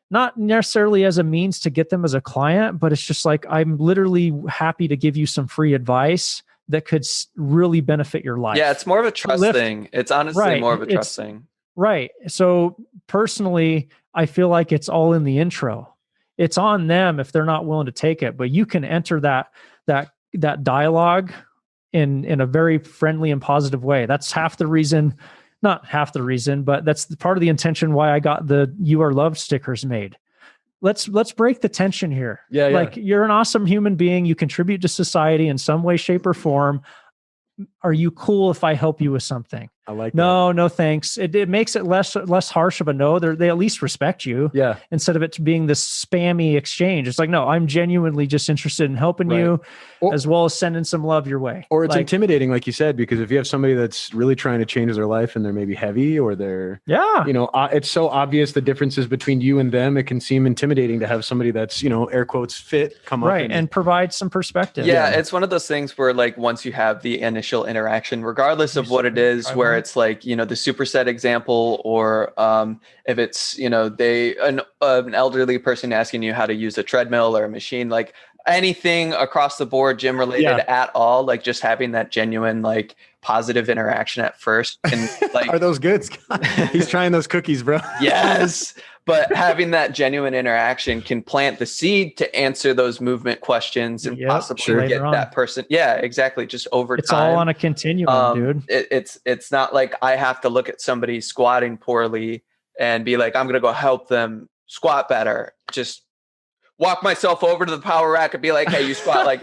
not necessarily as a means to get them as a client, but it's just like, I'm literally happy to give you some free advice that could really benefit your life. Yeah. It's more of a trust thing. It's honestly more of a trust thing. Right. So personally, I feel like it's all in the intro. It's on them if they're not willing to take it, but you can enter that dialogue in a very friendly and positive way. That's half the reason, not half the reason, but that's part of the intention why I got the "You Are Loved" stickers made. Let's break the tension here. Yeah. Like, you're an awesome human being. You contribute to society in some way, shape, or form. Are you cool if I help you with something? I like no thanks. It makes it less harsh of a no. They at least respect you. Yeah. Instead of it being this spammy exchange. It's like, no, I'm genuinely just interested in helping you, as well as sending some love your way. Or it's intimidating, like you said, because if you have somebody that's really trying to change their life and they're maybe heavy or they're, it's so obvious the differences between you and them. It can seem intimidating to have somebody that's, air quotes fit come up and provide some perspective. Yeah. It's one of those things where like, once you have the initial interaction, regardless of what it is, where where it's like, the superset example, or if it's, an elderly person asking you how to use a treadmill or a machine, like anything across the board, gym related at all, like just having that genuine, like positive interaction at first. And like, are those good, Scott? He's trying those cookies, bro. Yes. But having that genuine interaction can plant the seed to answer those movement questions and possibly get that person. Yeah, exactly. Just over time. It's all on a continuum, dude. It's not like I have to look at somebody squatting poorly and be like, I'm going to go help them squat better. Just walk myself over to the power rack and be like, hey, you squat like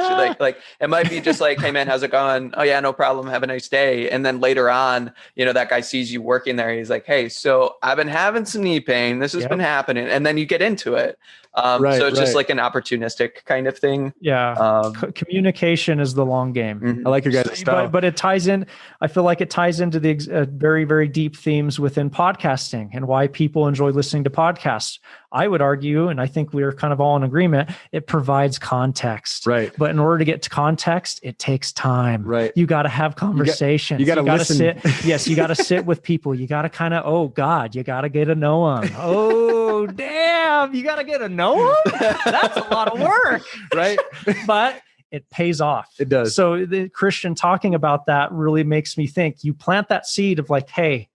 it might be just like, hey man, how's it going? Oh yeah, no problem. Have a nice day. And then later on, that guy sees you working there. He's like, hey, so I've been having some knee pain. This has been happening. And then you get into it. So it's just like an opportunistic kind of thing. Yeah. Communication is the long game. Mm-hmm. I like your guys' style. But it ties in. I feel like it ties into the very, very deep themes within podcasting and why people enjoy listening to podcasts. I would argue, and I think we're kind of all in agreement, it provides context. Right. But in order to get to context, it takes time. Right. You got to have conversations. You got to listen. Sit. Yes, you got to sit with people. You got to kind of, oh God, you got to get to know them. Oh, damn, you got to get to know them? That's a lot of work. Right. But it pays off. It does. So the Christian talking about that really makes me think. You plant that seed of like, hey,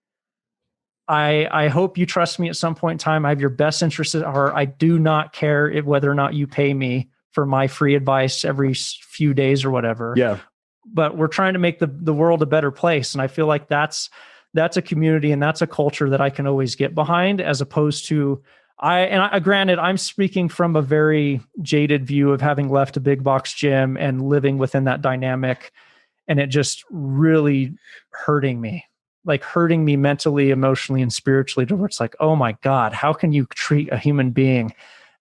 I hope you trust me at some point in time. I have your best interests at heart. I do not care whether or not you pay me for my free advice every few days or whatever. Yeah. But we're trying to make the world a better place. And I feel like that's a community and that's a culture that I can always get behind, as opposed to granted, I'm speaking from a very jaded view of having left a big box gym and living within that dynamic, and it just really hurting me mentally, emotionally, and spiritually, to where it's like, oh my God, how can you treat a human being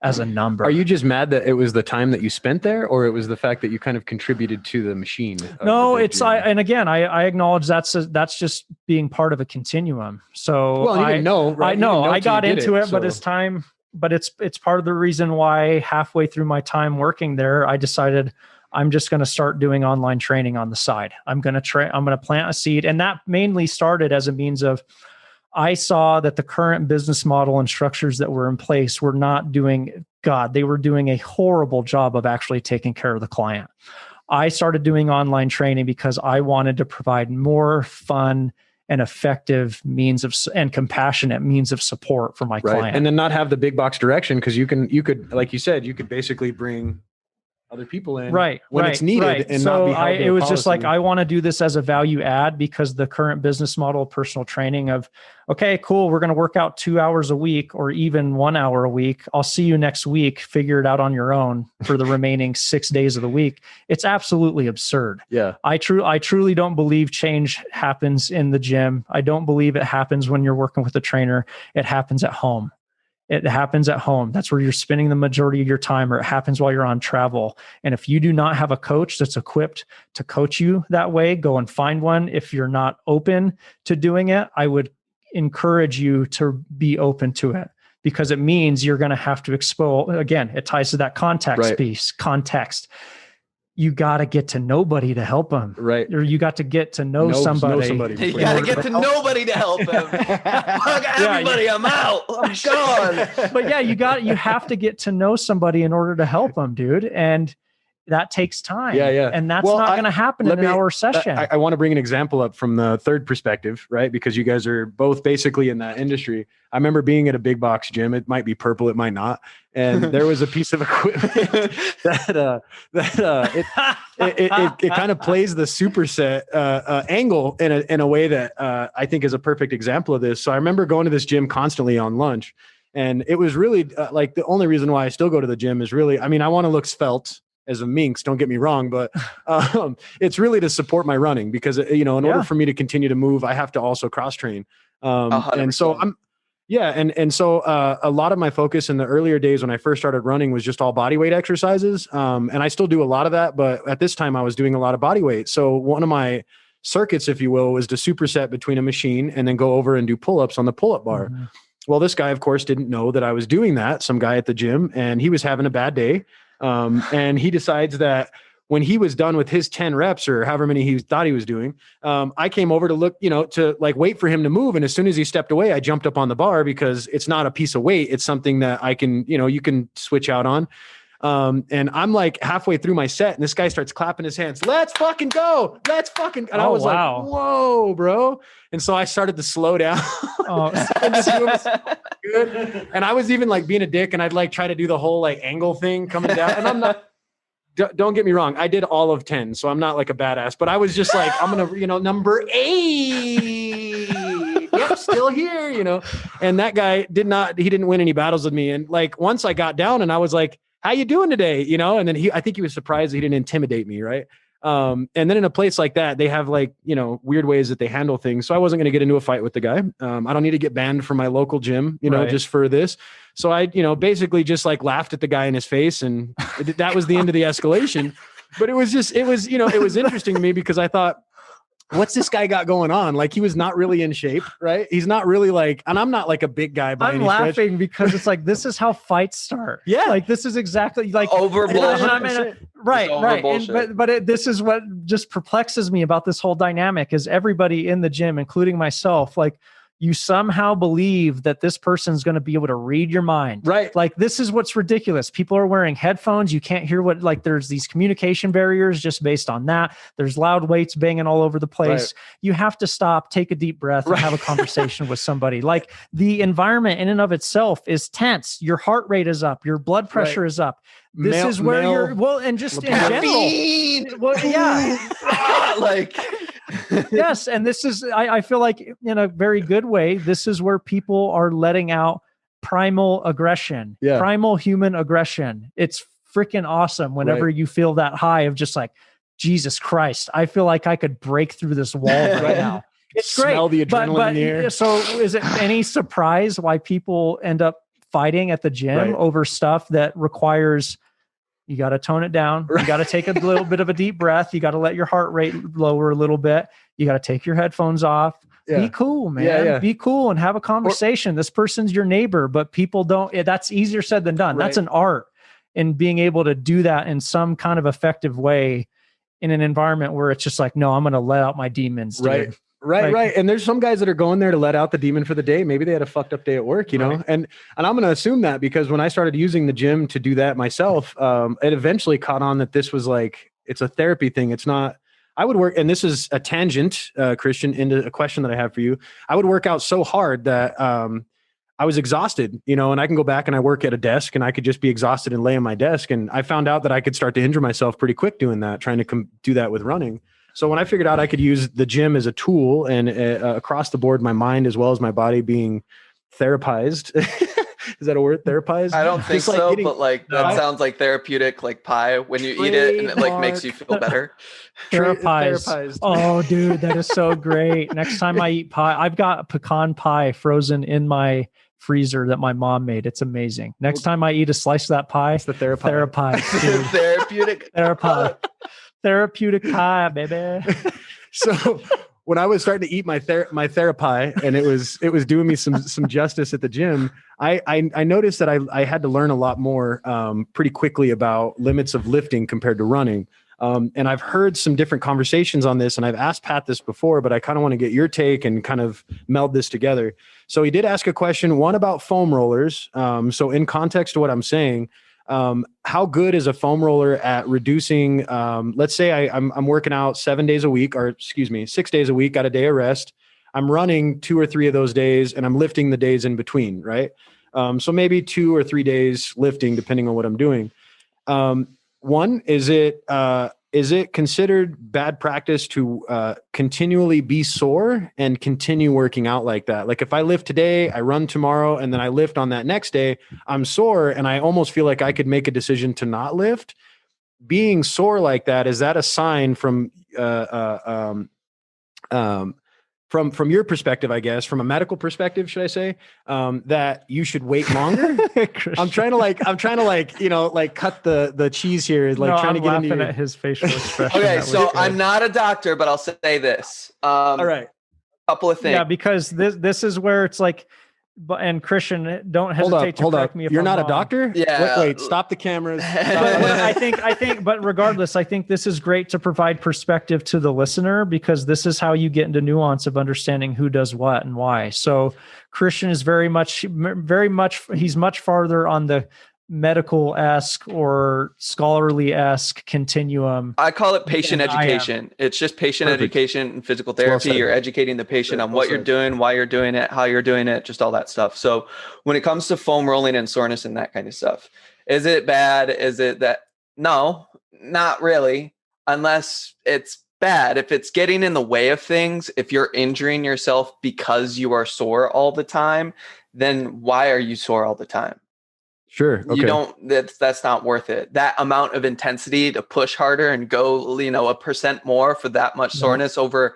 as a number? Are you just mad that it was the time that you spent there, or it was the fact that you kind of contributed to the machine? No, I acknowledge that's just being part of a continuum. So well, you didn't know, right? I know I got into it, but it's time. But it's part of the reason why halfway through my time working there, I decided I'm just going to start doing online training on the side. I'm going to plant a seed. And that mainly started as a means of, I saw that the current business model and structures that were in place were not doing, they were doing a horrible job of actually taking care of the client. I started doing online training because I wanted to provide more fun and effective means of, and compassionate means of support for my client. And then not have the big box direction. Cause you could, like you said, you could basically bring other people in when it's needed and so not be held to it was policy. just like, I want to do this as a value add, because the current business model of personal training of, okay, cool, we're going to work out 2 hours a week or even 1 hour a week. I'll see you next week. Figure it out on your own for the remaining 6 days of the week. It's absolutely absurd. Yeah. I truly don't believe change happens in the gym. I don't believe it happens when you're working with a trainer. It happens at home. It happens at home. That's where you're spending the majority of your time, or it happens while you're on travel. And if you do not have a coach that's equipped to coach you that way, go and find one. If you're not open to doing it, I would encourage you to be open to it, because it means you're going to have to expose. Again, it ties to that context piece, context. You got to get to nobody to help them. Right. Or you got to get to know somebody. You got to get to nobody to help them. Everybody, I'm out. I'm gone. But yeah, you have to get to know somebody in order to help them, dude. And that takes time. Yeah. And that's not going to happen in an hour session. I want to bring an example up from the third perspective, right? Because you guys are both basically in that industry. I remember being at a big box gym. It might be purple, it might not. And there was a piece of equipment that it kind of plays the superset angle in a way that I think is a perfect example of this. So I remember going to this gym constantly on lunch, and it was really like the only reason why I still go to the gym is really, I mean, I want to look svelte as a minx, don't get me wrong, but it's really to support my running, because in order for me to continue to move, I have to also cross train. And so so a lot of my focus in the earlier days when I first started running was just all body weight exercises. And I still do a lot of that, but at this time I was doing a lot of body weight. So one of my circuits, if you will, was to superset between a machine and then go over and do pull-ups on the pull-up bar. Mm-hmm. Well, this guy, of course, didn't know that I was doing that, some guy at the gym, and he was having a bad day. And he decides that when he was done with his 10 reps or however many he thought he was doing, I came over to look, to like wait for him to move. And as soon as he stepped away, I jumped up on the bar because it's not a piece of weight. It's something that I can, you can switch out on. And I'm like halfway through my set and this guy starts clapping his hands. Let's fucking go. And I was like, whoa, bro. And so I started to slow down. Good. And I was even like being a dick and I'd like try to do the whole like angle thing coming down. And I'm not, don't get me wrong. I did all of 10, so I'm not like a badass, but I was just like, I'm going to, number 8. Yep, still here, And that guy he didn't win any battles with me. And like, once I got down and I was like, how you doing today? And then I think he was surprised he didn't intimidate me. Right. And then in a place like that, they have like, weird ways that they handle things. So I wasn't going to get into a fight with the guy. I don't need to get banned from my local gym, right. Just for this. So I, basically just like laughed at the guy in his face and that was the end of the escalation. But it was interesting to me because I thought, what's this guy got going on? Like he was not really in shape, right? He's not really like, and I'm not like a big guy by any stretch. I'm laughing because it's like, this is how fights start. Yeah. Like this is exactly like over bullshit. Right. But this is what just perplexes me about this whole dynamic is everybody in the gym, including myself, like you somehow believe that this person's going to be able to read your mind. Right. Like this is what's ridiculous. People are wearing headphones. You can't hear there's these communication barriers just based on that. There's loud weights banging all over the place. Right. You have to stop, take a deep breath and have a conversation with somebody. Like the environment in and of itself is tense. Your heart rate is up. Your blood pressure is up. This is where you're and just in general. Well, yeah. Like, yes. And this is, I feel like in a very good way, this is where people are letting out primal aggression, primal human aggression. It's freaking awesome whenever you feel that high of just like, Jesus Christ, I feel like I could break through this wall right now. It's great. Smell the adrenaline in the air. So is it any surprise why people end up fighting at the gym over stuff that requires, you got to tone it down. You got to take a little bit of a deep breath. You got to let your heart rate lower a little bit. You got to take your headphones off. Yeah. Be cool, man. Yeah. Be cool and have a conversation. This person's your neighbor, but people don't, that's easier said than done. Right. That's an art in being able to do that in some kind of effective way in an environment where it's just like, no, I'm going to let out my demons. Dude. Right. And there's some guys that are going there to let out the demon for the day. Maybe they had a fucked up day at work, and I'm going to assume that because when I started using the gym to do that myself, it eventually caught on that this was like, it's a therapy thing. It's not, I would work, and this is a tangent, Christian, into a question that I have for you. I would work out so hard that I was exhausted, and I can go back and I work at a desk and I could just be exhausted and lay on my desk. And I found out that I could start to injure myself pretty quick doing that, trying to do that with running. So when I figured out I could use the gym as a tool and across the board, my mind as well as my body being therapized. Is that a word? Therapized? I don't think so, but like that sounds like therapeutic, like pie when you eat it and it like makes you feel better. Therapized. Oh, dude, that is so great. Next time I eat pie, I've got pecan pie frozen in my freezer that my mom made. It's amazing. Next time I eat a slice of that pie, it's the therapized. Dude. Therapeutic. Therapeutic pie, baby. So when I was starting to eat my therapy and it was doing me some justice at the gym, I noticed that I had to learn a lot more pretty quickly about limits of lifting compared to running. And I've heard some different conversations on this and I've asked Pat this before, but I kind of want to get your take and kind of meld this together. So he did ask a question, one about foam rollers. So in context to what I'm saying, how good is a foam roller at reducing, let's say I'm working out 7 days a week, or 6 days a week, got a day of rest. I'm running 2 or 3 of those days and I'm lifting the days in between, right? So maybe 2 or 3 days lifting, depending on what I'm doing. One, is it considered bad practice to continually be sore and continue working out like that? Like if I lift today, I run tomorrow, and then I lift on that next day, I'm sore and I almost feel like I could make a decision to not lift. Being sore like that, is that a sign from your perspective, I guess, from a medical perspective, should I say, that you should wait longer? I'm trying to cut the cheese here, trying to get into at his facial expression. Okay, so I'm not a doctor, but I'll say this. All right, couple of things. Yeah, because this is where it's like and Christian, don't hesitate to correct me if you're I'm not wrong. a doctor. Yeah. Wait, stop the cameras. But regardless, I think this is great to provide perspective to the listener, because this is how you get into nuance of understanding who does what and why. So Christian is very much, he's much farther on the medical-esque or scholarly-esque continuum. I call it patient education. It's just patient education and physical therapy. You're educating the patient on what you're doing, why you're doing it, how you're doing it, just all that stuff. So when it comes to foam rolling and soreness and that kind of stuff, is it bad? Is it that? No, not really, unless it's bad. If it's getting in the way of things, if you're injuring yourself because you are sore all the time, then why are you sore all the time? Sure. Okay. You don't, that's not worth it. That amount of intensity to push harder and go, 1% more for that much soreness over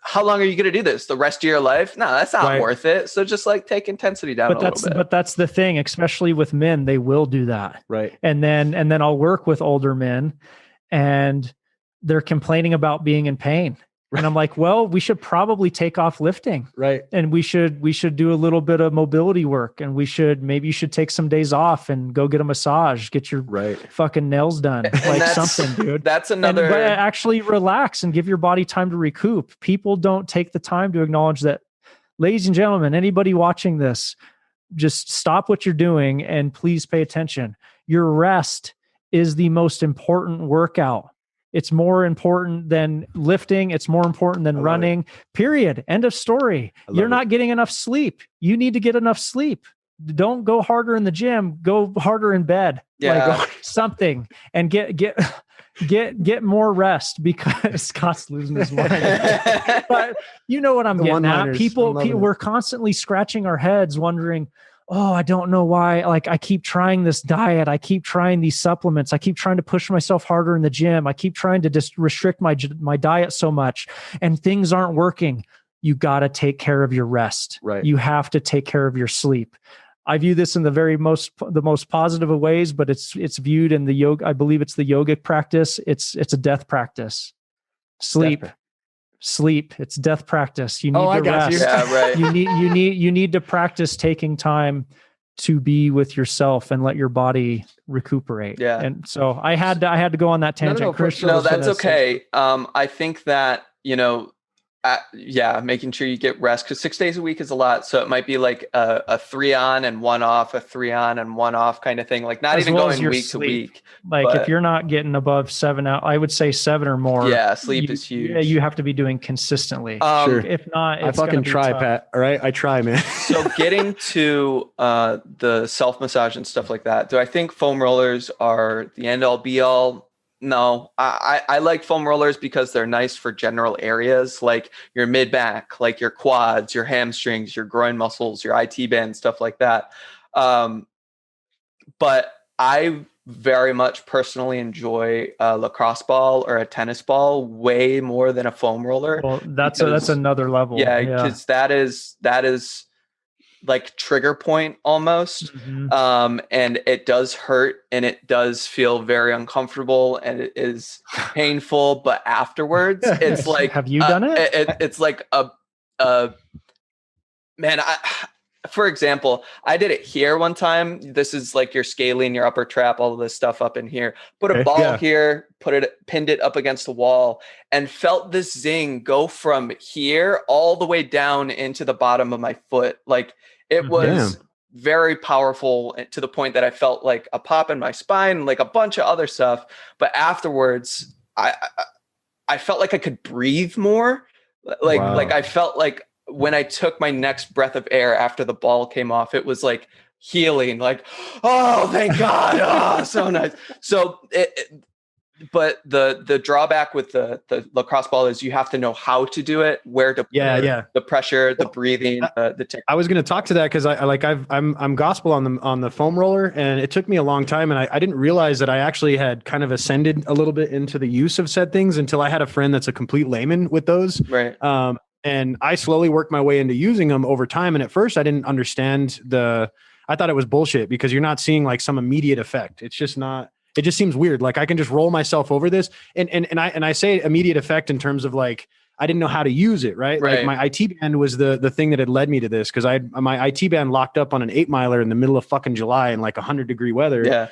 how long are you going to do this? The rest of your life? No, that's not worth it. So just like take intensity down a little bit. But that's the thing, especially with men, they will do that. Right. And then I'll work with older men and they're complaining about being in pain. And I'm like, well, we should probably take off lifting. Right. And we should do a little bit of mobility work, and maybe you should take some days off and go get a massage, get your fucking nails done, like something, dude. That's another. But actually relax and give your body time to recoup. People don't take the time to acknowledge that. Ladies and gentlemen, anybody watching this, just stop what you're doing and please pay attention. Your rest is the most important workout. It's more important than lifting. It's more important than running, period. End of story. You're not getting enough sleep. You need to get enough sleep. Don't go harder in the gym, go harder in bed, like something, and get more rest, because Scott's losing his mind. But you know what I'm getting at. People, we're constantly scratching our heads wondering, oh, I don't know why. Like, I keep trying this diet. I keep trying these supplements. I keep trying to push myself harder in the gym. I keep trying to just restrict my diet so much, and things aren't working. You got to take care of your rest. Right. You have to take care of your sleep. I view this in the most positive of ways, but it's viewed in the yoga. I believe it's the yogic practice. It's a death practice. Sleep. It's death practice. You need to rest. Yeah, right. You need to practice taking time to be with yourself and let your body recuperate. Yeah. And so I had to go on that tangent. Christian, no, that's okay. I think that, making sure you get rest, because 6 days a week is a lot. So it might be like a 3 on and 1 off, a 3 on and 1 off kind of thing. Like not even going week to week. Like if you're not getting above 7 out, I would say 7 or more. Yeah, sleep is huge. Yeah, you have to be doing consistently. Sure. If not, it's I fucking try, tough. Pat. All right, I try, man. So getting to the self massage and stuff like that, do I think foam rollers are the end all be all? No, I like foam rollers because they're nice for general areas like your mid back, like your quads, your hamstrings, your groin muscles, your IT band, stuff like that. But I very much personally enjoy a lacrosse ball or a tennis ball way more than a foam roller. Well, that's another level. Yeah, because that is like trigger point almost. Mm-hmm. And it does hurt and it does feel very uncomfortable and it is painful, but afterwards it's like, have you done it? It's like man, for example, I did it here one time. This is like you're scaling your upper trap, all of this stuff up in here, put a ball here, pinned it up against the wall and felt this zing go from here all the way down into the bottom of my foot. Like it was very powerful to the point that I felt like a pop in my spine, like a bunch of other stuff. But afterwards, I felt like I could breathe more. Like I felt like when I took my next breath of air after the ball came off, it was like healing, like, oh, thank God. Oh, so nice. So but the drawback with the lacrosse ball is you have to know how to do it, where to put the pressure, the breathing, the technique. I was going to talk to that because I'm gospel on the foam roller, and it took me a long time, and I didn't realize that I actually had kind of ascended a little bit into the use of said things until I had a friend that's a complete layman with those. Right. And I slowly worked my way into using them over time. And at first I didn't understand I thought it was bullshit because you're not seeing like some immediate effect. It's just not. It just seems weird. Like I can just roll myself over this, and I say immediate effect in terms of like I didn't know how to use it. Right. Like my IT band was the thing that had led me to this. Cause I had my IT band locked up on an 8 miler in the middle of fucking July in like 100-degree weather. Yeah.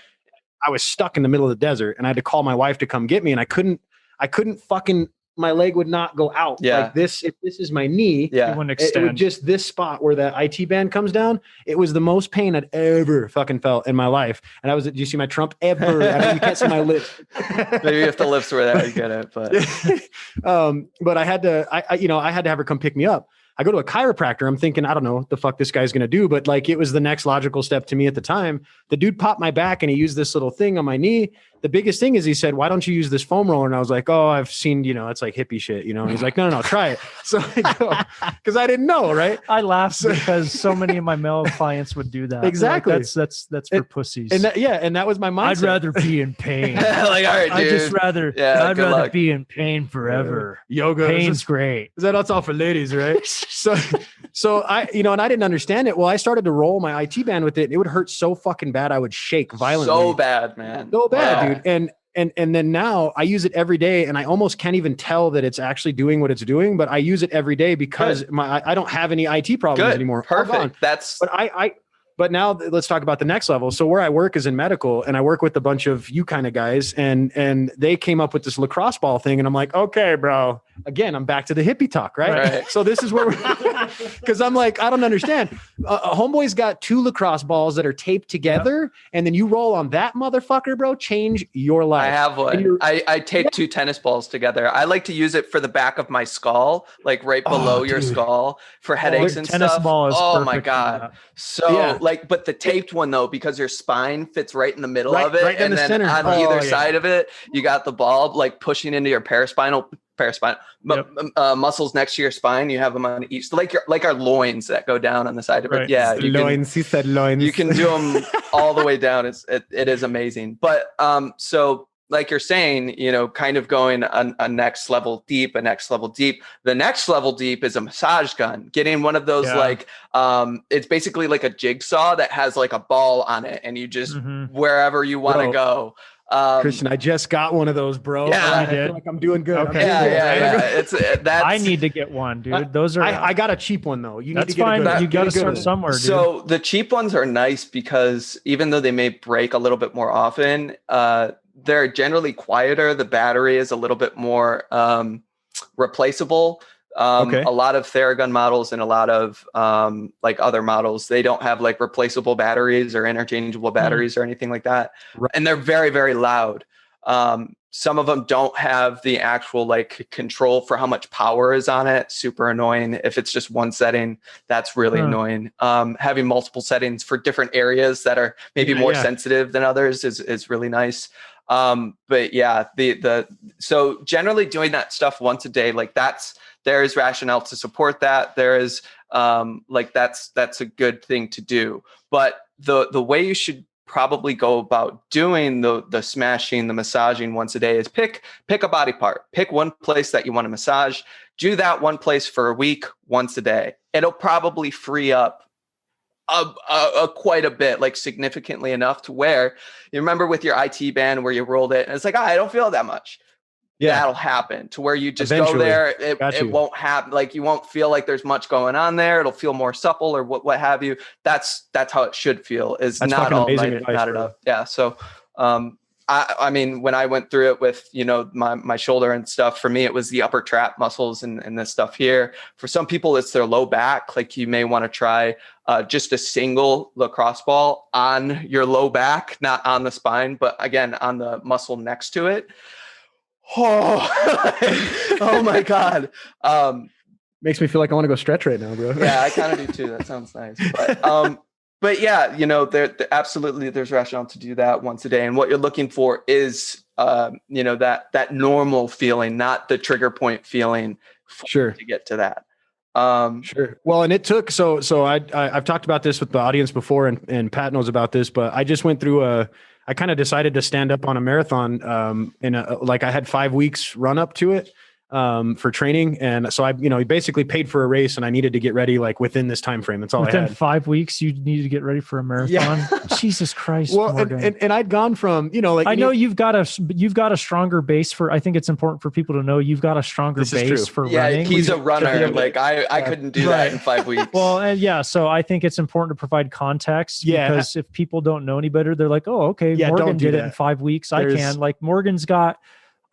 I was stuck in the middle of the desert and I had to call my wife to come get me. And I couldn't fucking, my leg would not go out like this. If this is my knee, it would just this spot where the IT band comes down. It was the most pain I'd ever fucking felt in my life. And I was, do you see my Trump ever? I mean, you can't see my lips. Maybe if the lips were there, you get it. But I had to, I had to have her come pick me up. I go to a chiropractor. I'm thinking, I don't know what the fuck this guy's going to do, but like, it was the next logical step to me at the time. The dude popped my back and he used this little thing on my knee. The biggest thing is he said, why don't you use this foam roller? And I was like, oh, I've seen, it's like hippie shit, And he's like, no, try it. So I go, because I didn't know, right? I laughed because so many of my male clients would do that. Exactly. Like, that's for pussies. And that was my mindset. I'd rather be in pain. Like, all right, dude. I'd rather be in pain forever. Yoga. Pain's great. That's all for ladies, right? So I, and I didn't understand it. Well, I started to roll my IT band with it. And it would hurt so fucking bad. I would shake violently. So bad, man. So bad, dude. And then now I use it every day and I almost can't even tell that it's actually doing what it's doing, but I use it every day because I don't have any IT problems anymore. Perfect. But now let's talk about the next level. So where I work is in medical and I work with a bunch of you kind of guys and they came up with this lacrosse ball thing. And I'm like, okay, bro, again, I'm back to the hippie talk, right? So this is where because I'm like, I don't understand. A homeboy's got 2 lacrosse balls that are taped together and then you roll on that motherfucker, bro, change your life. I have one. I tape 2 tennis balls together. I like to use it for the back of my skull, like right below your skull for headaches and tennis stuff. Ball is my God. So but the taped one though, because your spine fits right in the middle of it. And then center. On either side of it, you got the ball like pushing into your paraspinal muscles next to your spine. You have them on each, so like our loins that go down on the side of it. Yeah, loins. He said loins. You can do them all the way down. It is amazing. But so like you're saying, kind of going a next level deep. The next level deep is a massage gun. Getting one of those it's basically like a jigsaw that has like a ball on it, and you just wherever you want to go. Christian, I just got one of those, bro. Yeah, I feel like I'm doing good. Okay. Yeah. I need to get one, dude. Those are. I got a cheap one though. You need to get fine. a good. You got to start somewhere, dude. So the cheap ones are nice because even though they may break a little bit more often, they're generally quieter. The battery is a little bit more replaceable. A lot of Theragun models and a lot of like other models, they don't have like replaceable batteries or interchangeable batteries or anything like that. Right. And they're very, very loud. Some of them don't have the actual like control for how much power is on it. Super annoying. If it's just one setting, that's really annoying. Having multiple settings for different areas that are maybe more sensitive than others is really nice. But yeah, so generally doing that stuff once a day, like there is rationale to support that. There is that's a good thing to do. But the way you should probably go about doing the smashing, the massaging once a day is pick a body part. Pick one place that you want to massage. Do that one place for a week, once a day. It'll probably free up quite a bit, like significantly enough to where you remember with your IT band where you rolled it and it's like, I don't feel that much. Yeah, that'll happen to where you just go there. It won't happen. Like you won't feel like there's much going on there. It'll feel more supple or what have you. That's how it should feel. Is not all night, not enough. Yeah. So, I mean, when I went through it with, my shoulder and stuff, for me, it was the upper trap muscles and this stuff here. For some people, it's their low back. Like you may want to try just a single lacrosse ball on your low back, not on the spine, but again, on the muscle next to it. Oh my God. Makes me feel like I want to go stretch right now, bro. Yeah, I kind of do too. That sounds nice. But yeah, there absolutely there's rationale to do that once a day. And what you're looking for is, that normal feeling, not the trigger point feeling. To get to that. Sure. Well, and it took, so I've talked about this with the audience before and Pat knows about this, but I just went through I kind of decided to stand up on a marathon, I had 5 weeks run up to it. for training. And so he basically paid for a race and I needed to get ready like within this time frame. That's all within I had. 5 weeks, you needed to get ready for a marathon. Yeah. Jesus Christ. Well, and I'd gone from, I know you've got a stronger base for, I think it's important for people to know you've got a stronger base for running. He's a runner. Like I couldn't do that in 5 weeks. Well, and so I think it's important to provide context because if people don't know any better, they're like, oh, okay, Morgan did it in 5 weeks. I can. Like Morgan's got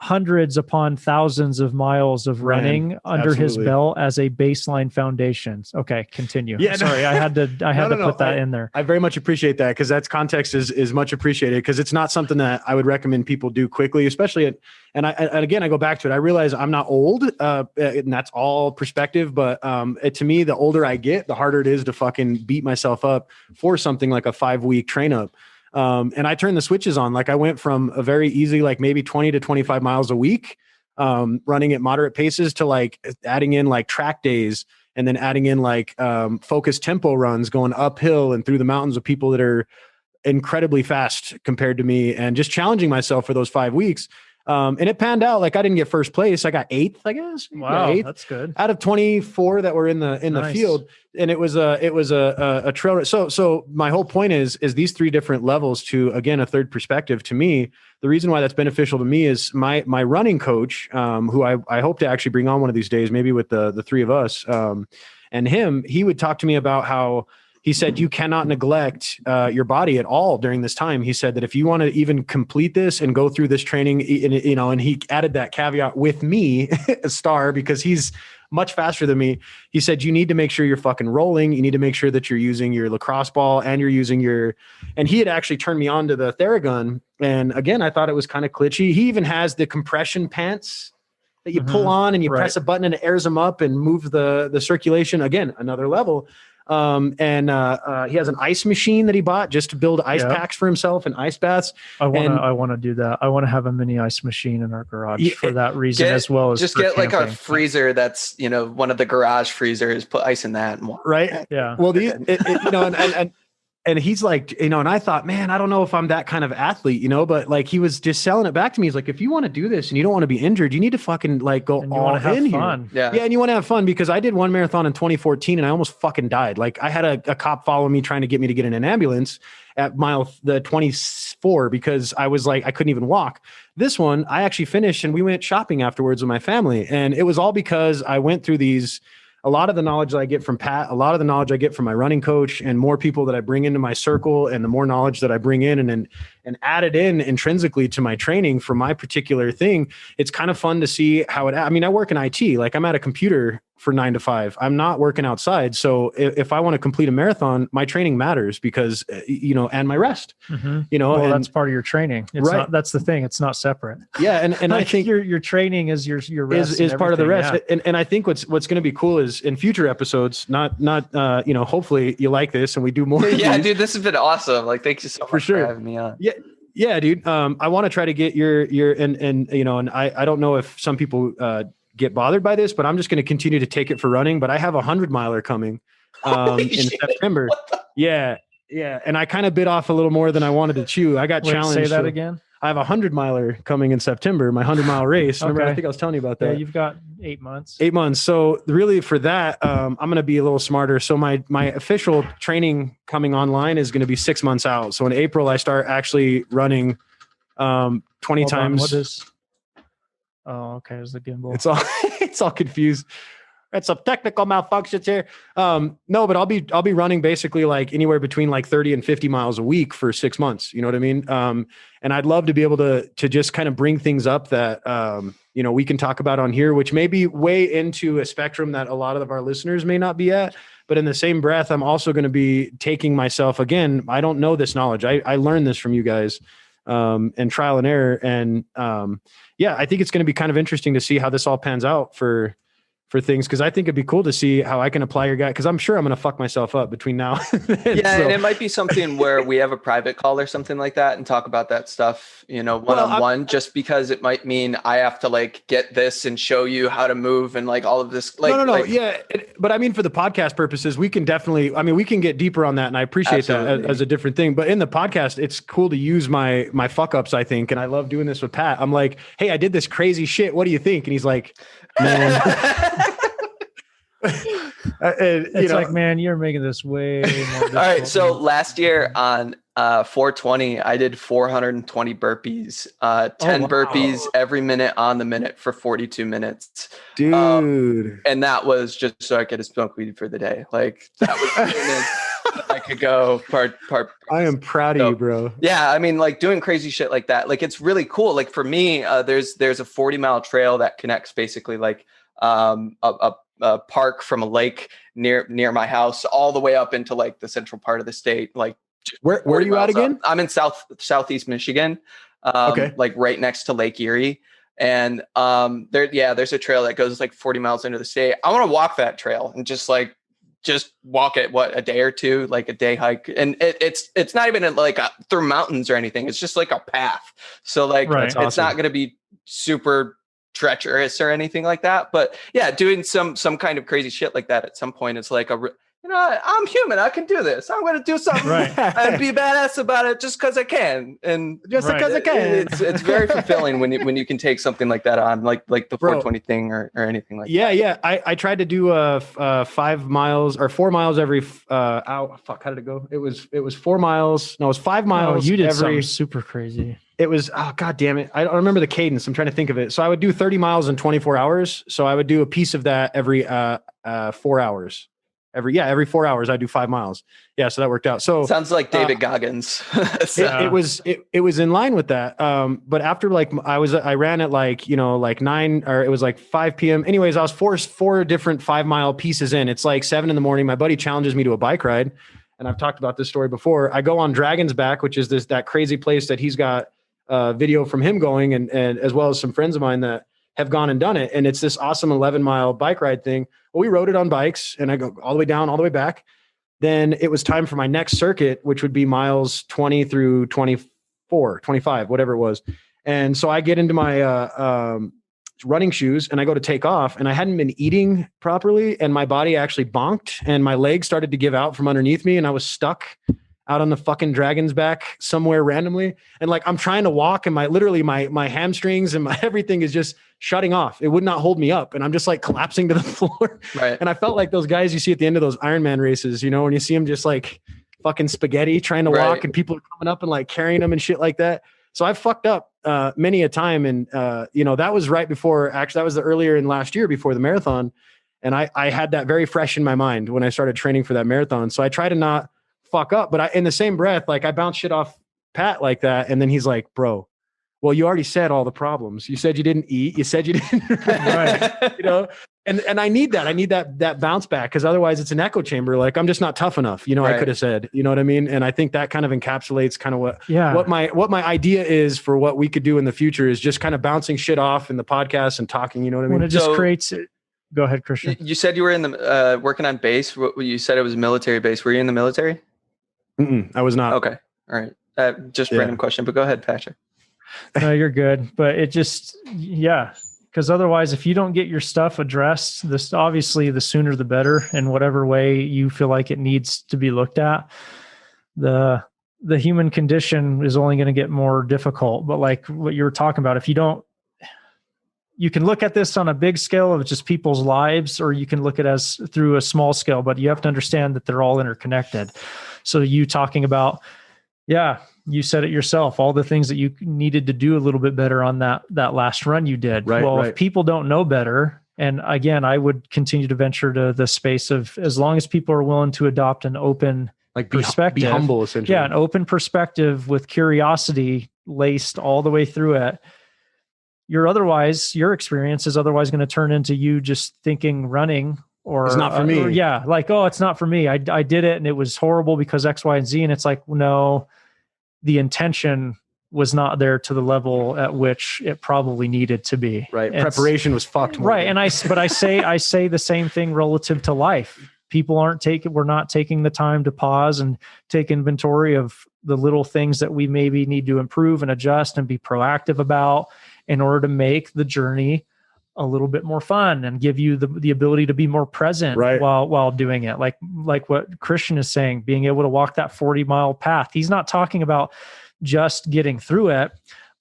hundreds upon thousands of miles of running under his belt as a baseline foundation. Okay, continue. Yeah, sorry, I had to put that in there. I very much appreciate that because that's context is much appreciated because it's not something that I would recommend people do quickly, especially and again I go back to it. I realize I'm not old, and that's all perspective. But to me, the older I get, the harder it is to fucking beat myself up for something like a 5-week train up. And I turned the switches on. Like I went from a very easy, like maybe 20 to 25 miles a week, running at moderate paces to like adding in like track days and then adding in like, focused tempo runs going uphill and through the mountains with people that are incredibly fast compared to me and just challenging myself for those 5 weeks. And it panned out. Like I didn't get first place. I got 8th, I guess. Wow. 8th, that's good. Out of 24 that were in the field. And it was a trail race. So my whole point is these 3 different levels to, again, a third perspective to me. The reason why that's beneficial to me is my running coach, who I hope to actually bring on one of these days, maybe with the 3 of us, and him, he would talk to me about how he said, you cannot neglect your body at all during this time. He said that if you want to even complete this and go through this training, and he added that caveat with me, a star, because he's much faster than me. He said, you need to make sure you're fucking rolling. You need to make sure that you're using your lacrosse ball and you're using and he had actually turned me on to the Theragun. And again, I thought it was kind of glitchy. He even has the compression pants that you pull on and you press a button and it airs them up and moves the circulation. Again, another level. He has an ice machine that he bought just to build ice packs for himself and ice baths. I want to do that. I want to have a mini ice machine in our garage for that reason, as well as just get camping. Like a freezer that's, one of the garage freezers, put ice in that. And right. Yeah. Well, and he's like, and I thought, man, I don't know if I'm that kind of athlete, but like he was just selling it back to me. He's like, if you want to do this and you don't want to be injured, you need to fucking like go all in here. Yeah. And you want to have fun because I did one marathon in 2014 and I almost fucking died. Like I had a cop follow me trying to get me to get in an ambulance at the 24 because I was like, I couldn't even walk. This one, I actually finished and we went shopping afterwards with my family. And it was all because I went through a lot of the knowledge that I get from Pat, a lot of the knowledge I get from my running coach and more people that I bring into my circle and the more knowledge that I bring in and add it in intrinsically to my training for my particular thing. It's kind of fun to see how I work in IT, like I'm at a computer for 9 to 5. I'm not working outside. So if I want to complete a marathon, my training matters because, and my rest, well, that's part of your training. It's not, that's the thing. It's not separate. Yeah. And I think your training is your rest is part of the rest. Yeah. And I think what's going to be cool is in future episodes, not hopefully you like this and we do more. Yeah, dude, this has been awesome. Like, thank you so much for having me on. Yeah. Yeah, dude. I want to try to get your and I don't know if some people, get bothered by this, but I'm just going to continue to take it for running. But I have 100-miler coming in September. Yeah. And I kind of bit off a little more than I wanted to chew. I got challenged. Say that again. I have 100-miler coming in September, my 100-mile race. Remember, I think I was telling you about that. Yeah, you've got 8 months. 8 months. So really for that, I'm going to be a little smarter. So my official training coming online is going to be 6 months out. So in April, I start actually running 20 times. What is? Oh, okay. It's the gimbal. It's all confused. It's some technical malfunctions here. No, but I'll be running basically like anywhere between like 30 and 50 miles a week for 6 months. You know what I mean? And I'd love to be able to just kind of bring things up that, we can talk about on here, which may be way into a spectrum that a lot of our listeners may not be at. But in the same breath, I'm also going to be taking myself again. I don't know this knowledge. I learned this from you guys. And trial and error. And I think it's going to be kind of interesting to see how this all pans out for for things, because I think it'd be cool to see how I can apply your guide, because I'm sure I'm going to fuck myself up between now and then. Yeah, and it might be something where we have a private call or something like that and talk about that stuff, one-on-one, just because it might mean I have to like get this and show you how to move and like all of this. Like, no. Yeah. But I mean, for the podcast purposes, we can definitely, we can get deeper on that. And I appreciate that as a different thing. But in the podcast, it's cool to use my fuck ups, I think. And I love doing this with Pat. I'm like, hey, I did this crazy shit. What do you think? And he's like, man. It's like, man, you're making this way more difficult. All right. So last year on 420, I did 420 burpees, 10 burpees every minute on the minute for 42 minutes. Dude. And that was just so I could smoke weed for the day. Like that was I could go part. I am proud of you, bro. Yeah. I mean, like doing crazy shit like that. Like, it's really cool. Like for me, there's a 40-mile trail that connects basically like a park from a lake near my house all the way up into like the central part of the state. Like where are you at again? I'm in southeast Michigan. Okay. Like right next to Lake Erie. And there's a trail that goes like 40 miles into the state. I want to walk that trail and just walk it, a day or two, like a day hike. And it's not even like through mountains or anything. It's just like a path. So like, it's not going to be super treacherous or anything like that. But yeah, doing some kind of crazy shit like that at some point, it's like I'm human. I can do this. I'm going to do something and be badass about it just because I can. And just because I can. It's very fulfilling when you can take something like that on, like the 420 thing or anything like that. Yeah. I tried to do 5 miles or 4 miles every how did it go? It was 4 miles. No, it was 5 miles. You did something super crazy. It was, God damn it. I don't remember the cadence. I'm trying to think of it. So I would do 30 miles in 24 hours. So I would do a piece of that every 4 hours. Every 4 hours I do 5 miles. Yeah. So that worked out. So sounds like David Goggins. It was in line with that. But after I ran at like 9 or it was like 5 PM. Anyways, I was forced 4 different 5 mile pieces in. It's like 7 a.m. My buddy challenges me to a bike ride. And I've talked about this story before. I go on Dragon's Back, which is that crazy place that he's got video from him going and as well as some friends of mine that have gone and done it. And it's this awesome 11-mile bike ride thing. Well, we rode it on bikes and I go all the way down, all the way back. Then it was time for my next circuit, which would be miles 20 through 24, 25, whatever it was. And so I get into my running shoes and I go to take off and I hadn't been eating properly and my body actually bonked and my legs started to give out from underneath me and I was stuck out on the fucking Dragon's Back somewhere randomly. And like, I'm trying to walk and my hamstrings and my everything is just shutting off. It would not hold me up. And I'm just like collapsing to the floor. Right. And I felt like those guys you see at the end of those Ironman races, when you see them just like fucking spaghetti trying to walk and people are coming up and like carrying them and shit like that. So I fucked up many a time. And, that was right before, actually, that was the earlier in last year before the marathon. And I had that very fresh in my mind when I started training for that marathon. So I try to not fuck up, but in the same breath, like I bounce shit off Pat like that. And then he's like, bro, well, you already said all the problems. You said you didn't eat. You said you didn't, right. And I need that. I need that bounce back. Cause otherwise it's an echo chamber. Like I'm just not tough enough. I could have said, you know what I mean? And I think that kind of encapsulates kind of what my idea is for what we could do in the future is just kind of bouncing shit off in the podcast and talking, you know what I mean? When it just creates it. Go ahead, Christian. You said you were in the, working on base. You said it was a military base. Were you in the military? I was not. Okay. All right. Just random question, but go ahead, Patrick. No, you're good. But it just, because otherwise, if you don't get your stuff addressed, obviously the sooner the better, in whatever way you feel like it needs to be looked at. The human condition is only going to get more difficult. But like what you were talking about, if you don't, you can look at this on a big scale of just people's lives, or you can look at it as through a small scale, but you have to understand that they're all interconnected. So you talking about, you said it yourself, all the things that you needed to do a little bit better on that last run you did. Right, if people don't know better, and again, I would continue to venture to the space of, as long as people are willing to adopt an open perspective, be humble, essentially. Yeah. An open perspective with curiosity laced all the way through it. Your experience is otherwise going to turn into you just thinking running or it's not for me. It's not for me. I did it and it was horrible because X, Y, and Z. And it's like, no, the intention was not there to the level at which it probably needed to be. Right. Preparation was fucked. Right. And I say the same thing relative to life. We're not taking the time to pause and take inventory of the little things that we maybe need to improve and adjust and be proactive about in order to make the journey a little bit more fun and give you the ability to be more present while doing it. Like what Christian is saying, being able to walk that 40-mile path. He's not talking about just getting through it.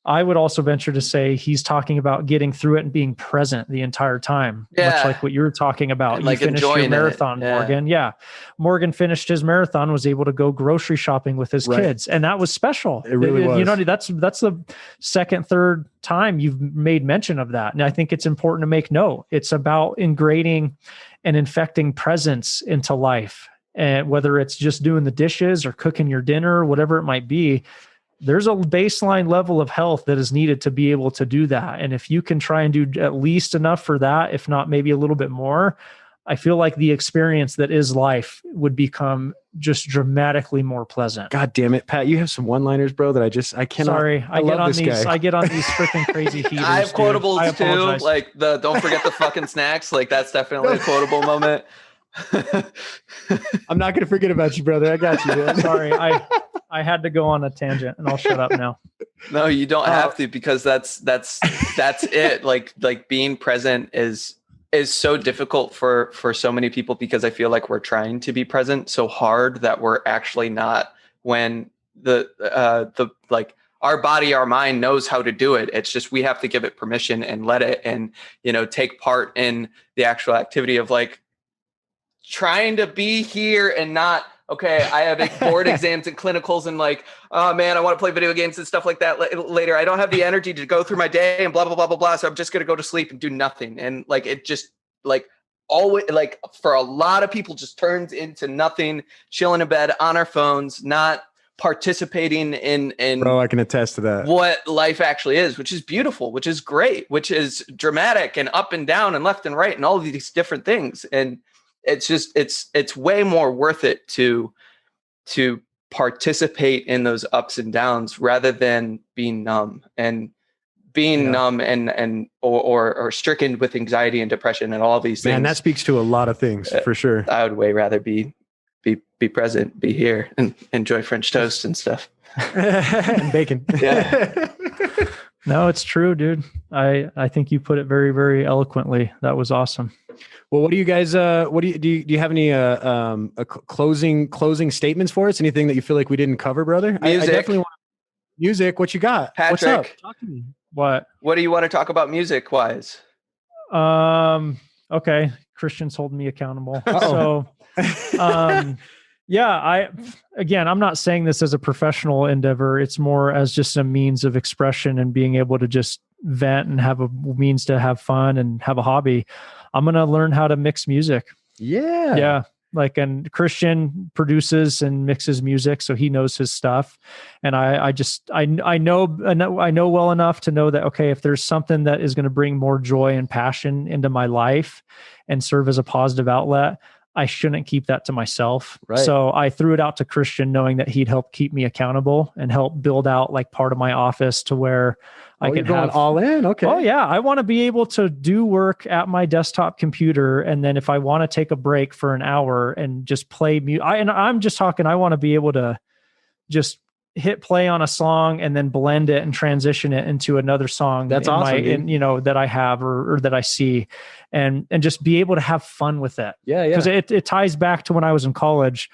I would also venture to say he's talking about getting through it and being present the entire time, much like what you were talking about. Like you finished your marathon, Morgan. Yeah. Morgan finished his marathon, was able to go grocery shopping with his kids. And that was special. It really was. You know, that's the second, third time you've made mention of that. And I think it's important to make note. It's about ingraining and infecting presence into life. And whether it's just doing the dishes or cooking your dinner, whatever it might be, there's a baseline level of health that is needed to be able to do that. And if you can try and do at least enough for that, if not maybe a little bit more, I feel like the experience that is life would become just dramatically more pleasant. God damn it, Pat. You have some one-liners, bro, that I cannot. Sorry. I get on these freaking crazy heaters. I have quotables too. Like don't forget the fucking snacks. Like that's definitely a quotable moment. I'm not going to forget about you, brother. I got you, man. Sorry. I had to go on a tangent and I'll shut up now. No, you don't have to, because that's it. Like being present is so difficult for so many people, because I feel like we're trying to be present so hard that we're actually not, when the like our body, our mind knows how to do it. It's just, we have to give it permission and let it, and, you know, take part in the actual activity of like trying to be here and not, okay, I have board exams and clinicals and like, oh man, I want to play video games and stuff like that later. I don't have the energy to go through my day and blah, blah, blah, blah, blah. So I'm just going to go to sleep and do nothing. And like, it just like always, like for a lot of people, just turns into nothing, chilling in bed on our phones, not participating in Bro, I can attest to that. What life actually is, which is beautiful, which is great, which is dramatic and up and down and left and right and all of these different things. And it's just, it's way more worth it to participate in those ups and downs rather than being numb and numb or stricken with anxiety and depression and all these things. Man, that speaks to a lot of things for sure. I would way rather be present, be here, and enjoy French toast and stuff. And bacon. Yeah. No, it's true, dude. I think you put it very, very eloquently. That was awesome. Well, what do you guys, do you have any closing statements for us? Anything that you feel like we didn't cover, brother? I definitely want music. What you got? Patrick, what's up? Talk to me. What do you want to talk about music wise? Okay. Christian's holding me accountable. So, yeah, I'm not saying this as a professional endeavor. It's more as just a means of expression and being able to just vent and have a means to have fun and have a hobby. I'm going to learn how to mix music. Yeah. Yeah. And Christian produces and mixes music, so he knows his stuff. And I know well enough to know that, okay, if there's something that is going to bring more joy and passion into my life and serve as a positive outlet, I shouldn't keep that to myself. Right. So I threw it out to Christian, knowing that he'd help keep me accountable and help build out like part of my office to where I can going all in. Okay. Oh yeah. I want to be able to do work at my desktop computer. And then if I want to take a break for an hour and just play music, I'm just talking, I want to be able to just hit play on a song and then blend it and transition it into another song. That's awesome. That I have or that I see, and just be able to have fun with it. Yeah. Yeah. Because it ties back to when I was in college.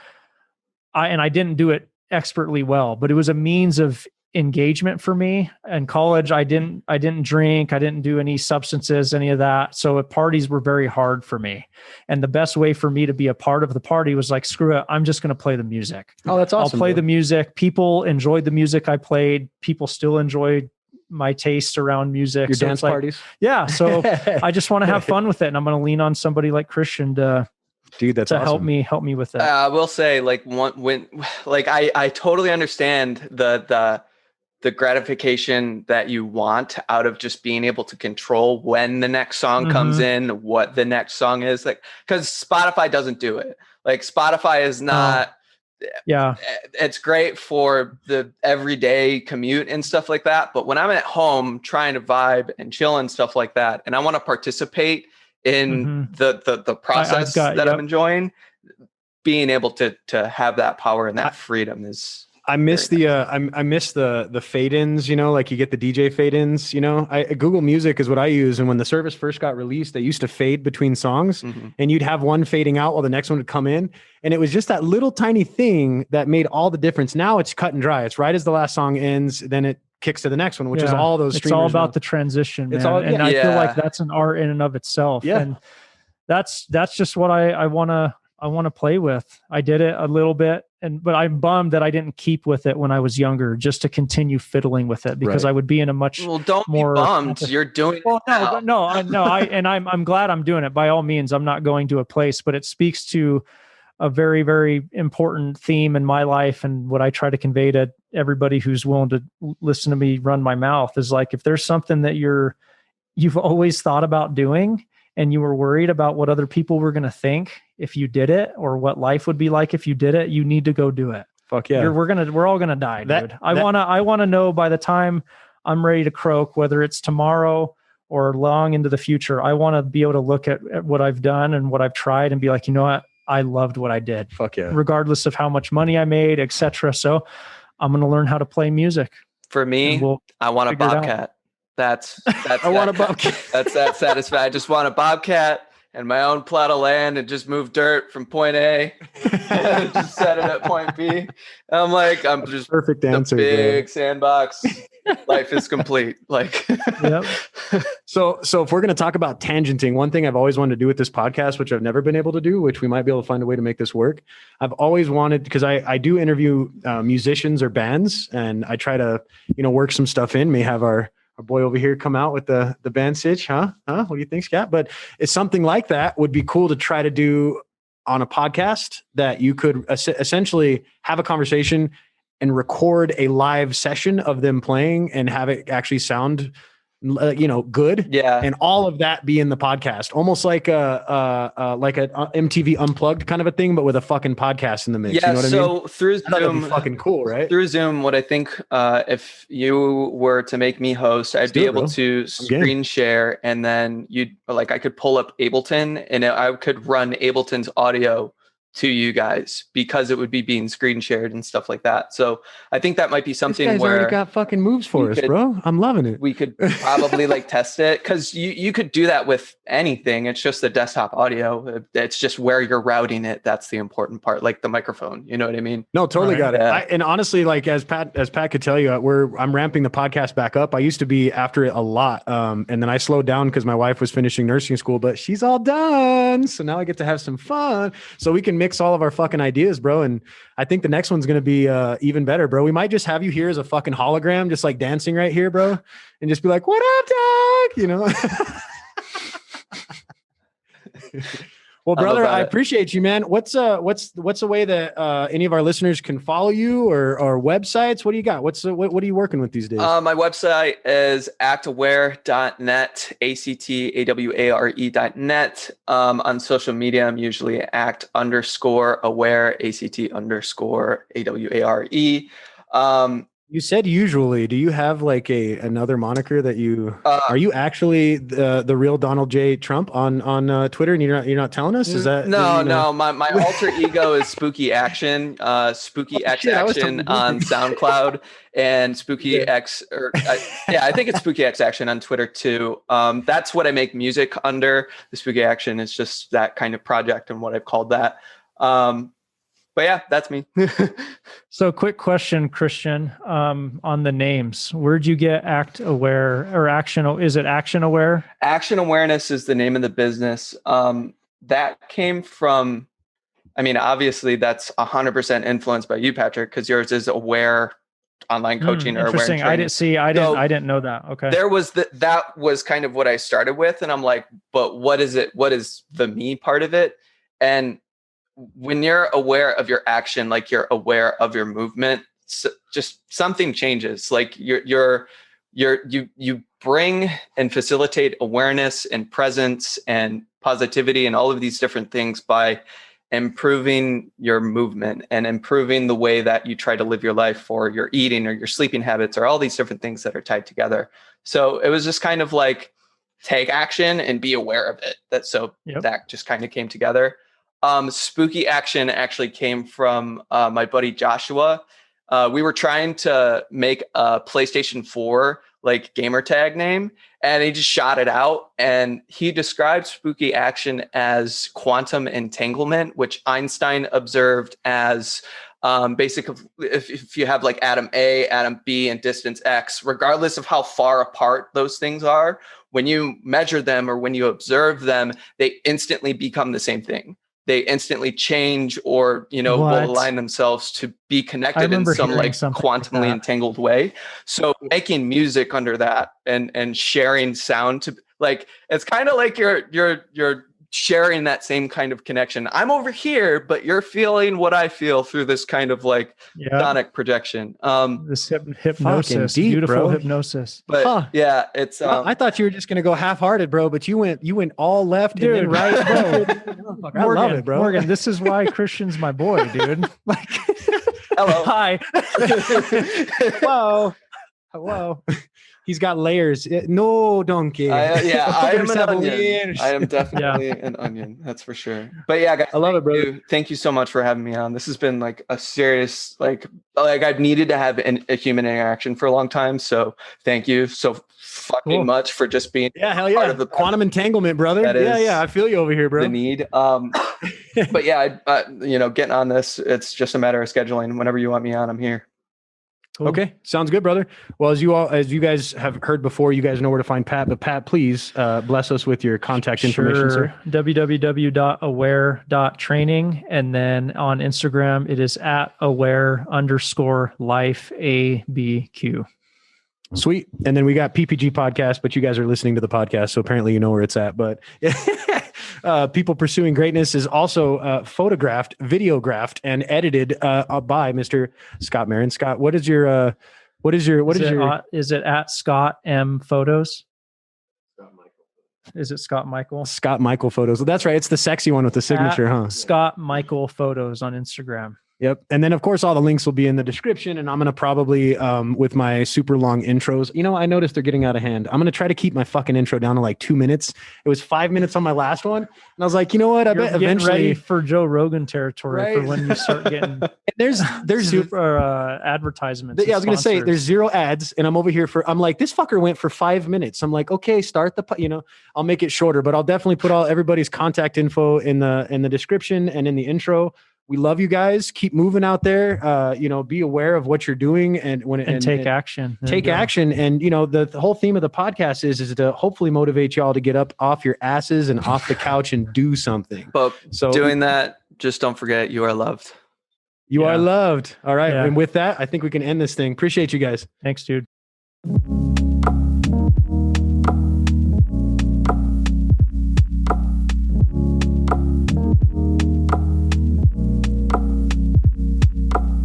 I didn't do it expertly well, but it was a means of engagement for me. In college, I didn't drink, I didn't do any substances, any of that. So parties were very hard for me. And the best way for me to be a part of the party was like, screw it, I'm just going to play the music. Oh, that's awesome. I'll play the music. People enjoyed the music I played. People still enjoyed my taste around music. Your dance parties? Yeah. So I just want to have fun with it. And I'm going to lean on somebody like Christian to that's awesome. help me with that. I will say, I totally understand the gratification that you want out of just being able to control when the next song comes in, what the next song is, like, because Spotify doesn't do it. Like Spotify is not, it's great for the everyday commute and stuff like that. But when I'm at home trying to vibe and chill and stuff like that, and I want to participate in the process I'm enjoying, being able to have that power and that freedom is. I miss I miss the fade-ins, like you get the DJ fade-ins, Google Music is what I use. And when the service first got released, they used to fade between songs and you'd have one fading out while the next one would come in. And it was just that little tiny thing that made all the difference. Now it's cut and dry. It's right as the last song ends, then it kicks to the next one, which is all those streamers. It's all about the transition, man. I feel like that's an art in and of itself. Yeah. And that's just what I want to play with. I did it a little bit, but I'm bummed that I didn't keep with it when I was younger, just to continue fiddling with it, because I would be in a much don't more be bummed. You're doing it now. I'm glad I'm doing it. By all means, I'm not going to a place, but it speaks to a very, very important theme in my life. And what I try to convey to everybody who's willing to listen to me run my mouth is like, if there's something that you've always thought about doing, and you were worried about what other people were going to think if you did it, or what life would be like if you did it, you need to go do it. Fuck yeah. We're all going to die, dude. I want to know by the time I'm ready to croak, whether it's tomorrow or long into the future, I want to be able to look at what I've done and what I've tried and be like, you know what? I loved what I did. Fuck yeah. Regardless of how much money I made, etc. So I'm going to learn how to play music. For me, I want a bobcat. That's I want a bobcat. That's that satisfied. I just want a bobcat and my own plot of land and just move dirt from point A and just set it at point B. I'm just perfect answer. Big sandbox. Life is complete. Yep. So if we're going to talk about tangenting, one thing I've always wanted to do with this podcast, which I've never been able to do, which we might be able to find a way to make this work. I've always wanted, because I do interview musicians or bands, and I try to, work some stuff in. May have our boy over here come out with the band sitch, huh? What do you think, Scott? But it's something like that would be cool to try to do on a podcast, that you could essentially have a conversation and record a live session of them playing and have it actually sound, good. Yeah. And all of that be in the podcast, almost like a MTV Unplugged kind of a thing, but with a fucking podcast in the mix. Yeah. You know what I mean? Through Zoom, that'd be fucking cool, right? Through Zoom, what I think, if you were to make me host, I'd be able to screen share, and then I could pull up Ableton and I could run Ableton's audio to you guys, because it would be being screen shared and stuff like that. So I think that might be something this guy's where already got fucking moves for us, bro. I'm loving it. We could probably test it, because you could do that with anything. It's just the desktop audio. It's just where you're routing it. That's the important part, like the microphone. You know what I mean? No, totally got it. Yeah. And honestly, as Pat could tell you, I'm ramping the podcast back up. I used to be after it a lot. And then I slowed down because my wife was finishing nursing school, but she's all done. So now I get to have some fun. So we can mix all of our fucking ideas, bro. And I think the next one's going to be even better, bro. We might just have you here as a fucking hologram, just like dancing right here, bro. And just be like, what up, dog? Well, brother, I appreciate you, man. What's a way that any of our listeners can follow you, or websites? What do you got? What are you working with these days? My website is actaware.net, actaware.net. On social media, I'm usually act_aware, ACT_AWARE. You said usually. Do you have another moniker that you are you actually the real Donald J. Trump on Twitter, and you're not telling us? Is that no? My alter ego is Spooky Action, Spooky X Action on SoundCloud, and Spooky X, I think it's Spooky X Action on Twitter too. That's what I make music under. The Spooky Action is just that kind of project and what I've called that. But yeah, that's me. So quick question, Christian, on the names. Where'd you get Act Aware or Action? Is it Action Aware? Action Awareness is the name of the business. That came from, obviously that's 100% influenced by you, Patrick, because yours is Aware online coaching or Aware training. I didn't know that. Okay. There was that was kind of what I started with. And I'm like, but what is it? What is the me part of it? And when you're aware of your action, like you're aware of your movement, just something changes. Like you bring and facilitate awareness and presence and positivity and all of these different things by improving your movement and improving the way that you try to live your life, or your eating or your sleeping habits, or all these different things that are tied together. So it was just kind of like take action and be aware of it. That just kind of came together. Spooky action actually came from my buddy Joshua. We were trying to make a PlayStation 4 like gamer tag name, and he just shot it out, and he described spooky action as quantum entanglement, which Einstein observed as basically if you have like atom A, atom B, and distance X, regardless of how far apart those things are, when you measure them or when you observe them, they instantly become the same thing. They instantly change, or, will align themselves to be connected in some like quantumly entangled way. So making music under that and sharing sound to like, it's kind of like you're sharing that same kind of connection. I'm over here, but you're feeling what I feel through this kind of like sonic projection. This hypnosis, deep, beautiful bro. hypnosis. But yeah, it's. I thought you were just gonna go half-hearted, bro, but you went all left, dude, and then right, bro. I love it, bro. Morgan, this is why Christian's my boy, dude. Like, hello, hi, hello. He's got layers. No, donkey. I am an onion. I am definitely an onion. That's for sure. But yeah, guys, I love it, bro. Thank you so much for having me on. This has been like a serious, like I've needed to have a human interaction for a long time. So thank you so fucking much for just being part of the quantum entanglement, brother. I feel you over here, bro. The need. But yeah, getting on this, it's just a matter of scheduling. Whenever you want me on, I'm here. Cool. Okay. Sounds good, brother. Well, as you guys have heard before, you guys know where to find Pat, but Pat, please bless us with your contact information, sir. www.aware.training. And then on Instagram, it is at aware_life_ABQ. Sweet. And then we got PPG podcast, but you guys are listening to the podcast, so apparently you know where it's at. But People Pursuing Greatness is also photographed, videographed, and edited by Mr. Scott Maron. Scott, is it at Scott M Photos? Is it Scott Michael? Scott Michael Photos. That's right. It's the sexy one with the signature, huh? Scott Michael Photos on Instagram. Yep. And then, of course, all the links will be in the description. And I'm going to probably, with my super long intros, I noticed they're getting out of hand. I'm going to try to keep my fucking intro down to like 2 minutes. It was 5 minutes on my last one. And I was like, you know what? I bet eventually ready for Joe Rogan territory, for when you start getting there's super advertisements. Yeah, I was going to say there's 0 ads. And I'm over here I'm like, this fucker went for 5 minutes. I'm like, okay, start I'll make it shorter, but I'll definitely put everybody's contact info in the description and in the intro. We love you guys. Keep moving out there. Be aware of what you're doing and take action. Take action. And the whole theme of the podcast is to hopefully motivate y'all to get up off your asses and off the couch and do something. But doing that, just don't forget you are loved. You are loved. All right. Yeah. And with that, I think we can end this thing. Appreciate you guys. Thanks, dude.